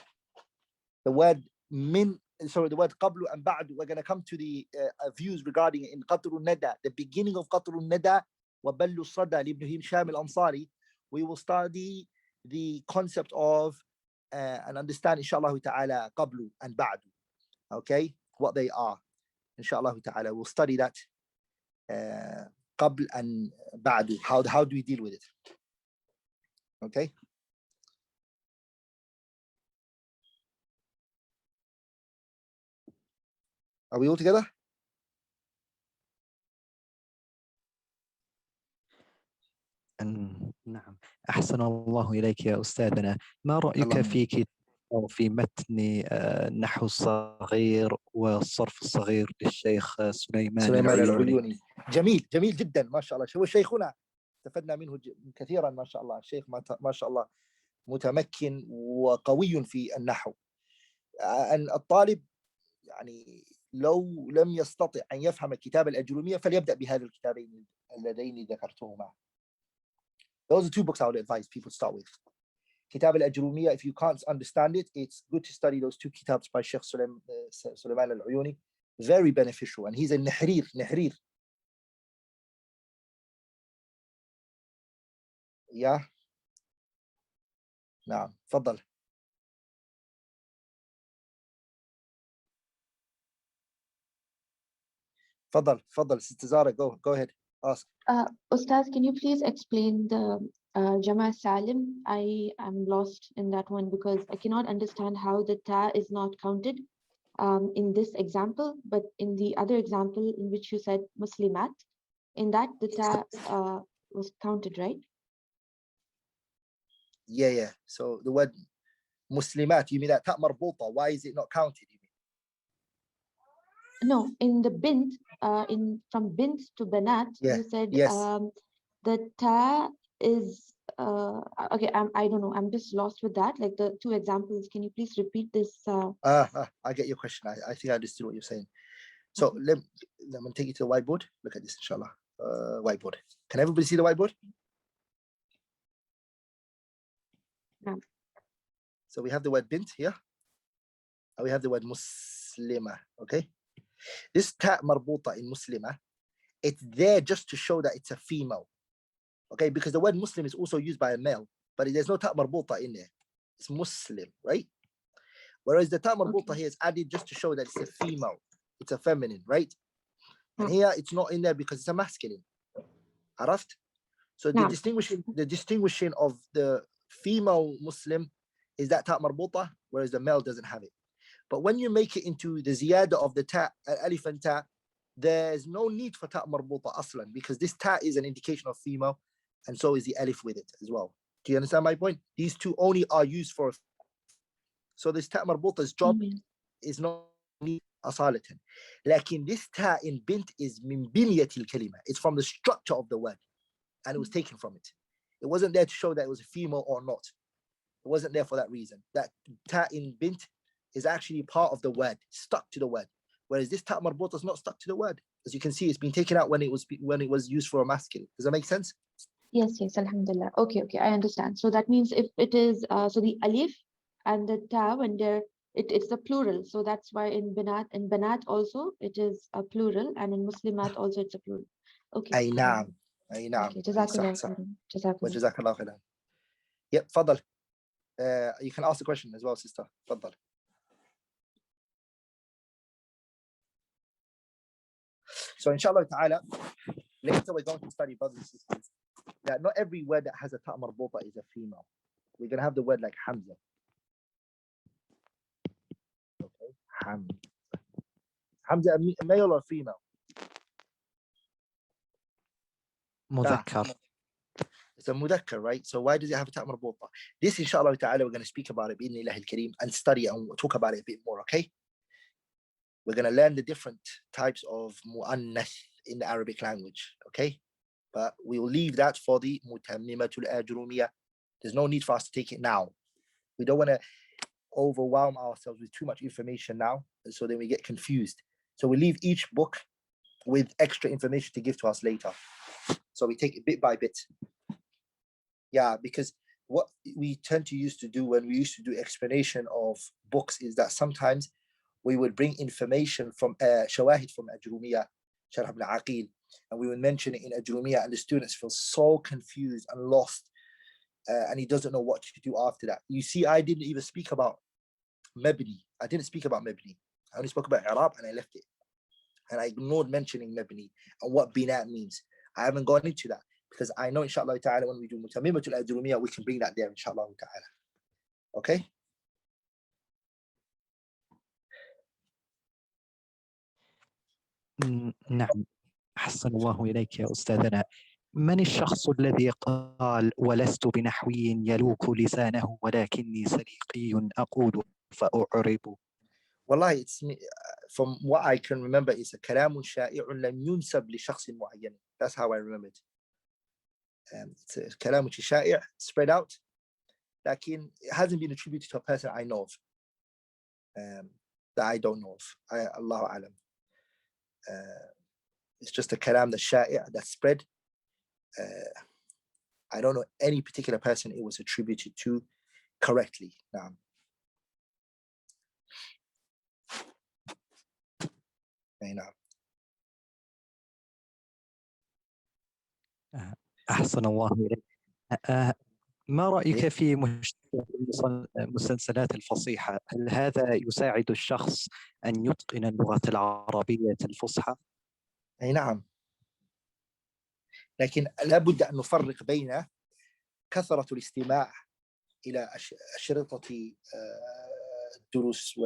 The word min, sorry, the word qablu and ba'du, we're going to come to the views regarding it in Qatrun Nada, the beginning of Qatrun Nada, wa ballu sada ibn Hisham al-Ansari. We will study the concept of and understand, inshallah ta'ala, qablu and ba'du. Okay, what they are. Inshallah ta'ala, we'll study that qabl and ba'du. How do we deal with it? Okay. Are we all together? نعم. أحسن الله إليك يا أستاذنا. ما رأيك في كتاب أو في متن النحو الصغير والصرف الصغير للشيخ سليمان العيوني؟ جميل جدا ما شاء الله. هو شيخنا استفدنا منه كثيرا ما شاء الله. الشيخ ما شاء الله متمكن وقوي في النحو. أن الطالب يعني لو لم يستطع أن يفهم الكتاب الأجرومية فليبدأ بهذا الكتابين اللذين ذكرتهما. Those are two books I would advise people to start with. Kitab al-Ajrumiyyah, if you can't understand it, it's good to study those two kitabs by Sheikh Sulaiman al-Uyuni. Very beneficial. And he's a Nahrir. Yeah. نعم. تفضل. تفضل. Sister Zara, go ahead. Ask. Ustaz, can you please explain the Jama Salim? I am lost in that one because I cannot understand how the ta is not counted in this example, but in the other example in which you said Muslimat, in that the ta was counted, right? Yeah. So the word Muslimat, you mean that ta marbuta? Why is it not counted? You mean? No, in the bint, from bint to banat, Yeah, you said yes. the ta is okay. I don't know. I'm just lost with that. Like the two examples. Can you please repeat this? I get your question. I think I understood what you're saying. So Okay. let me take you to the whiteboard. Look at this, inshallah. Whiteboard. Can everybody see the whiteboard? Yeah. So we have the word bint here, and we have the word muslima. Okay. This ta marbuta in muslima, it's there just to show that it's a female. Okay, because the word Muslim is also used by a male, but there's no ta marbuta in there. It's Muslim, right? Whereas the ta marbuta here is added just to show that it's a female, it's a feminine, right? And here it's not in there because it's a masculine. Araft? So the distinguishing of the female Muslim is that ta marbuta, whereas the male doesn't have it. But when you make it into the ziyada of the ta, alif and ta, there's no need for ta marbuta aslan, because this ta is an indication of female, and so is the alif with it as well. Do you understand my point? These two only are used for. So this ta marbuta's job is not asalatan. Lakin this ta in bint is min biniyatil kalima. It's from the structure of the word, and it was taken from it. It wasn't there to show that it was a female or not. It wasn't there for that reason. That ta in bint is actually part of the word, stuck to the word. Whereas this ta marbuta is not stuck to the word. As you can see, it's been taken out when it was used for a masculine. Does that make sense? Yes, alhamdulillah. Okay, I understand. So that means if it is so the alif and the ta, when it's a plural. So that's why in banat also it is a plural, and in muslimat also it's a plural. Okay. أي نعم. Okay, jazakallah khairan. وجزاك الله خيرا. Yep, تفضل. You can ask the question as well, sister. تفضل. So inshallah ta'ala, later we're going to study, brothers and sisters, that not every word that has a ta marbuta is a female. We're going to have the word like Hamza. Okay, Hamza. Hamza a male or female? مذكر. It's a mudhakkar, right? So why does it have a ta marbuta? This inshallah ta'ala, we're going to speak about it bi'idhnillah al-kareem and study and talk about it a bit more, okay? We're going to learn the different types of mu'annath in the Arabic language, okay? But we will leave that for the mutammimatul ajrumiyyah. There's no need for us to take it now. We don't want to overwhelm ourselves with too much information now, so then we get confused. So we leave each book with extra information to give to us later. So we take it bit by bit. Yeah, because what we tend to used to do when we used to do explanation of books is that sometimes we would bring information from shawahid from Ajrumiyyah, Sharh ibn Aqil, and we would mention it in Ajrumiyyah, and the students feel so confused and lost, and he doesn't know what to do after that. You see, I didn't even speak about Mabni. I didn't speak about Mabni. I only spoke about I'rab, and I left it. And I ignored mentioning Mabni and what Bina means. I haven't gone into that because I know, inshallah ta'ala, when we do Mutammimatul Ajrumiyyah, we can bring that there, inshallah ta'ala. Okay? نعم. أحسن الله إليك يا أستاذنا. من الشخص الذي قال ولست بنحوي يلوك لسانه ولكني سليقي أقول فأعرب؟ والله it's me, from what I can remember, it's a كلام شائع لم ينسب لشخص معين. That's how I remember it. It's a كلام which is شائع, spread out, لكن it hasn't been attributed to a person I know of, that I don't know of. Allahu alam. It's just a kalam that's shai', that's spread. I don't know any particular person it was attributed to correctly. Naam. أحسن الله إليك. ما رأيك في مسلسلات الفصيحة؟ هل هذا يساعد الشخص أن يتقن اللغة العربية الفصحى؟ أي نعم. لكن لابد أن نفرق بين كثرة الاستماع إلى أشرطة الدروس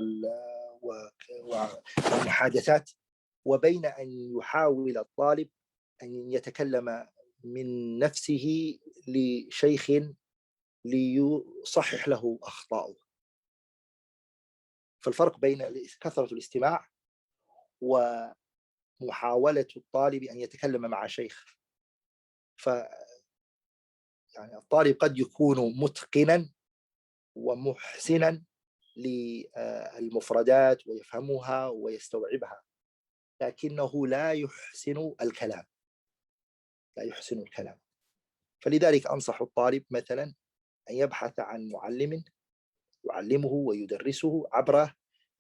والمحادثات، وبين أن يحاول الطالب أن يتكلم من نفسه لشيخ ليصحح له أخطاءه. فالفرق بين كثرة الاستماع ومحاولة الطالب أن يتكلم مع شيخ. يعني الطالب قد يكون متقنا ومحسنا للمفردات ويفهمها ويستوعبها، لكنه لا يحسن الكلام، لا يحسن الكلام. فلذلك أنصح الطالب مثلا أن يبحث عن معلم يعلمه ويدرسه عبر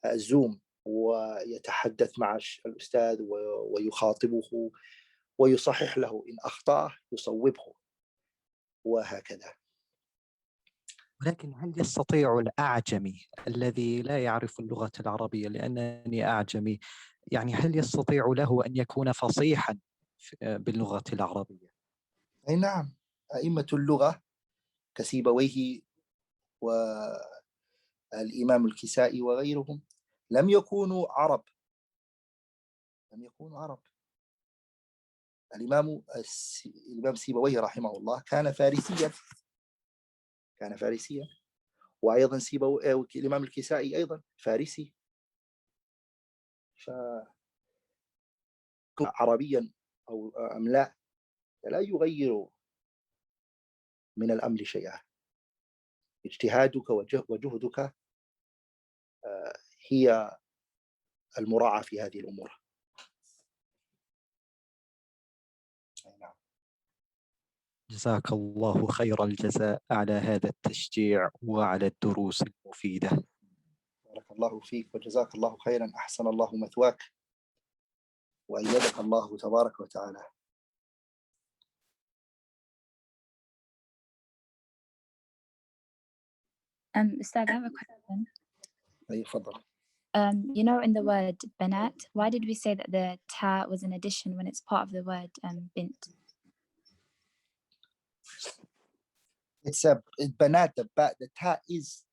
الزوم، ويتحدث مع الأستاذ ويخاطبه ويصحح له إن أخطأ يصوبه، وهكذا. ولكن هل يستطيع الأعجمي الذي لا يعرف اللغة العربية، لأنني أعجمي، يعني هل يستطيع له أن يكون فصيحا باللغة العربية؟ أي نعم، أئمة اللغة كسيبويه والإمام الكسائي وغيرهم لم يكونوا عرب، لم يكونوا عرب. الإمام سيبويه رحمه الله كان فارسيا، كان فارسيا، وأيضا الإمام الكسائي أيضا فارسي. عربيا أو أم لا يغير من الأمر شيئا. اجتهادك وجهدك هي المراعاة في هذه الأمور. نعم. جزاك الله خير الجزاء على هذا التشجيع وعلى الدروس المفيدة. بارك الله فيك وجزاك الله خيرا، أحسن الله مثواك وأيدك الله تبارك وتعالى. Ustad, I have a question. أي تفضل. You know, in the word banat, why did we say that the ta was an addition when it's part of the word bint? It's a banat, the ta is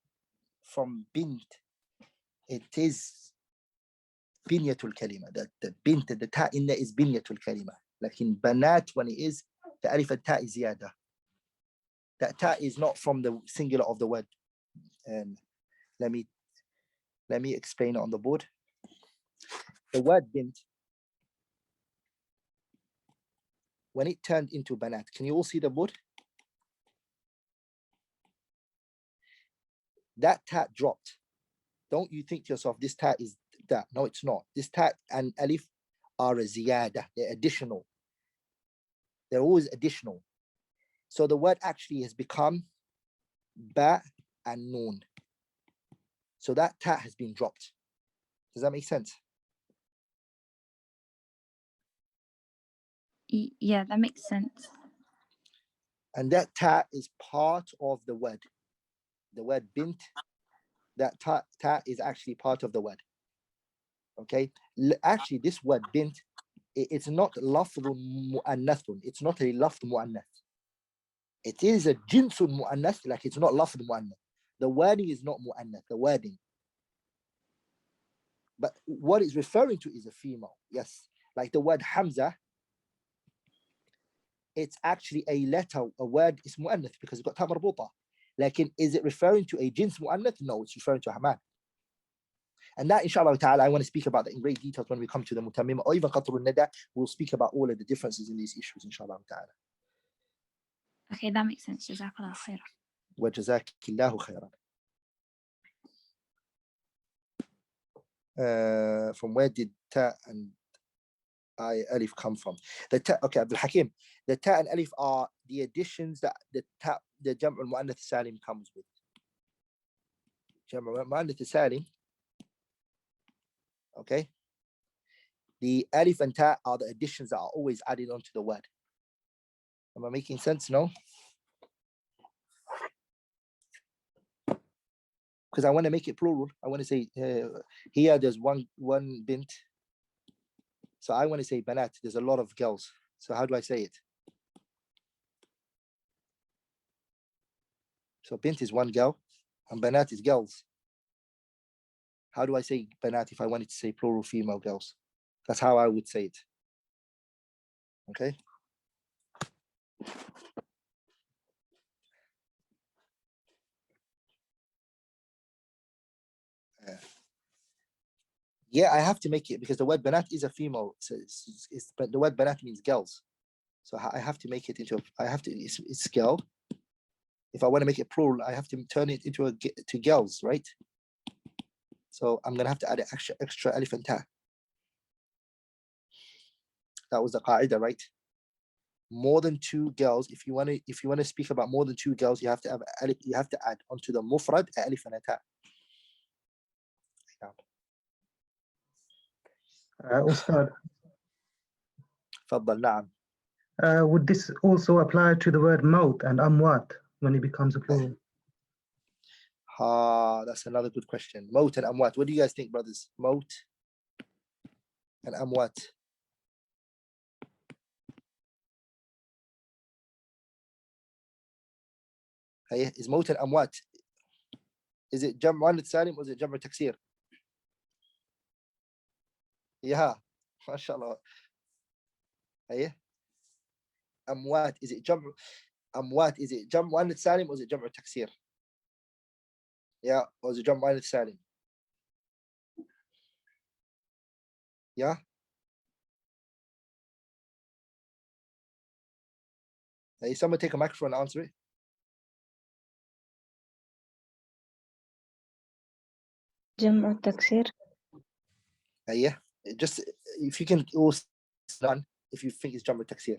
from bint. It is binyatul kalima. The bint, the ta in there is binyatul kalima. Lakin banat, when it is, the alif and ta is ziyada. That ta is not from the singular of the word. And let me explain it on the board. The word bint, when it turned into banat, can you all see the board? That ta dropped. Don't you think to yourself, this ta is that? No, it's not. This ta and alif are a ziyada. They're additional. They're always additional. So the word actually has become ba and noon. So that ta has been dropped. Does that make sense? Yeah, that makes sense. And that ta is part of the word. The word bint, that ta is actually part of the word. Okay? Actually, this word bint, it's not lafdhun mu'annathun. It's not a lafd mu'annath. It is a jinsun mu'annath, like it's not lafd mu'annath. The wording is not mu'annath, the wording. But what it's referring to is a female. Yes. Like the word Hamza, it's actually a letter, a word is mu'annath because it's got ta marbuta. Like, is it referring to a jins mu'annath? No, it's referring to a haman. And that, inshallah ta'ala, I want to speak about that in great details when we come to the mutammim or even qatrul nada. We'll speak about all of the differences in these issues, inshallah ta'ala. Okay, that makes sense. Jazakallah khair. Wa jazakillahu khairan. From where did ta and alif come from? The ta, okay, Abdul Hakim, the ta and alif are the additions that the Jam' al-Mu'annath Salim comes with. Jam' al-Mu'annath Salim, okay? The alif and ta are the additions that are always added onto the word. Am I making sense? No? Because I want to make it plural. I want to say here there's one bint. So I want to say banat. There's a lot of girls. So how do I say it? So bint is one girl and banat is girls. How do I say banat if I wanted to say plural female girls? That's how I would say it. Okay. Yeah, I have to make it because the word banat is a female. But the word banat means girls. So I have to make it into, it's girl. If I want to make it plural, I have to turn it into to girls, right? So I'm gonna have to add an extra alif and ta. That was the qaida, right? More than two girls. If you want to speak about more than two girls, you have to have alif. You have to add onto the mufrad alif and a ta. Ustad, تفضل. نعم. would this also apply to the word maut and amwat when it becomes a plural? That's another good question. Maut and amwat. What do you guys think, brothers? Maut and amwat. Hey, is maut and amwat, is it jam' muannath salim or is it jam' taksir? Yeah, mashallah. Hey, amwat, is it jam' muannath salim or is it jam' taksir? Yeah, or is it jam' muannath salim? Yeah. Hey, someone take a microphone and answer it. جمع التكسير. Yeah, just if you can also run if you think it's jam' taksir.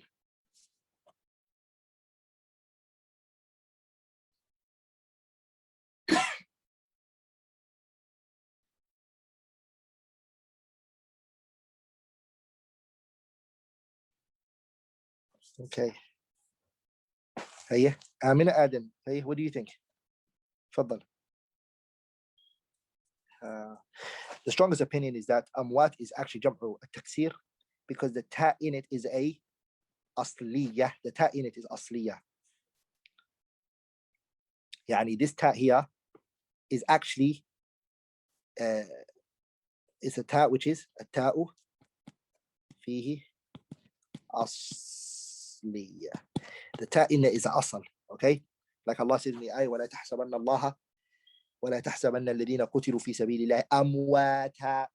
Okay. Hey, Amina Adam. Hey, what do you think? تفضل. The strongest opinion is that amwat is actually jam'u taksir because the ta in it is a asliyah. The ta in it is asliyah. Yani this ta here is actually it's a ta which is a ta'u fihi asliyah. The ta in it is asl. Okay, like Allah says in the ayah, وَلَا تَحْسَبَنَّ اللَّهَ وَلَا تَحْسَبَنَّ الَّذِينَ قُتِلُوا فِي سَبِيلِ اللَّهِ أَمْوَاتًا.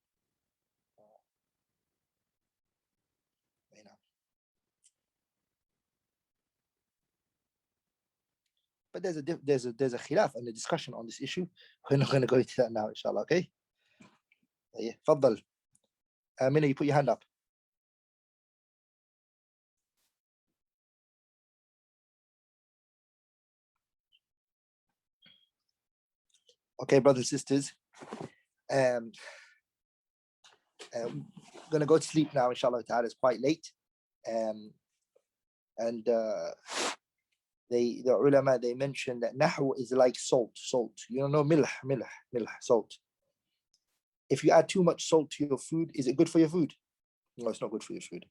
But there's a khilaf and a discussion on this issue. We're not going to go into that now, inshallah. Okay. Yeah, تفضل. Amina, you put your hand up. Okay, brothers and sisters. I'm going to go to sleep now, inshallah ta'ala. It's quite late. And the ulama, they mentioned that nahu is like salt. You know, milh, salt. If you add too much salt to your food, is it good for your food? No, it's not good for your food.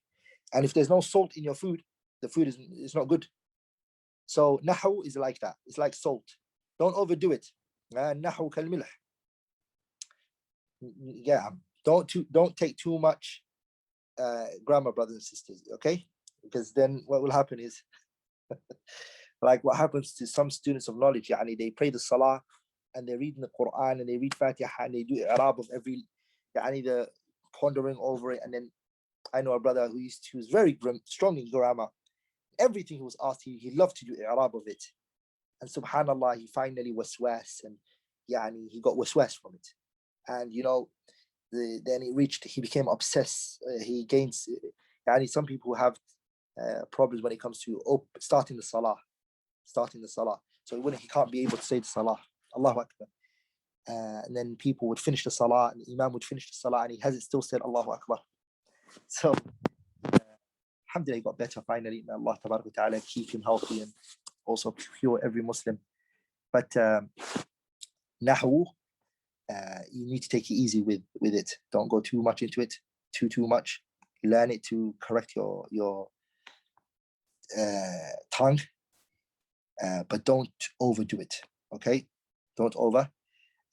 And if there's no salt in your food, the food is not good. So nahu is like that. It's like salt. Don't overdo it. Nahu kal milh. Yeah, don't take too much grammar, brothers and sisters. Okay, because then what will happen is like what happens to some students of knowledge. Yani they pray the salah and they read in the Quran and they read Fatiha and they do i'rab of every. Yani the pondering over it. And then I know a brother who was very strong in grammar. Everything he was asked, he loved to do i'rab of it. And subhanallah, he finally waswas, and yani he got waswas from it. And you know, then he became obsessed. He gains, yani some people have problems when it comes to starting the salah. So he can't be able to say the salah, Allahu Akbar. And then people would finish the salah, and the imam would finish the salah, and he hasn't still said Allahu Akbar. So alhamdulillah, he got better finally. May Allah tabarak wa ta'ala keep him healthy and also pure every Muslim. But nahu, you need to take it easy with it. Don't go too much into it, too much. Learn it to correct your tongue, but don't overdo it. Okay, don't overdo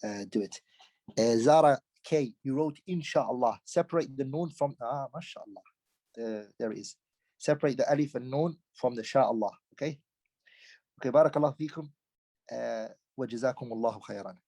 it. Zara K, you wrote inshallah. Separate the noon from mashallah. There it is. Separate the alif and noon from the sha'Allah. Okay. Barakallahu feekum. Wa jazakum Allahu khairan.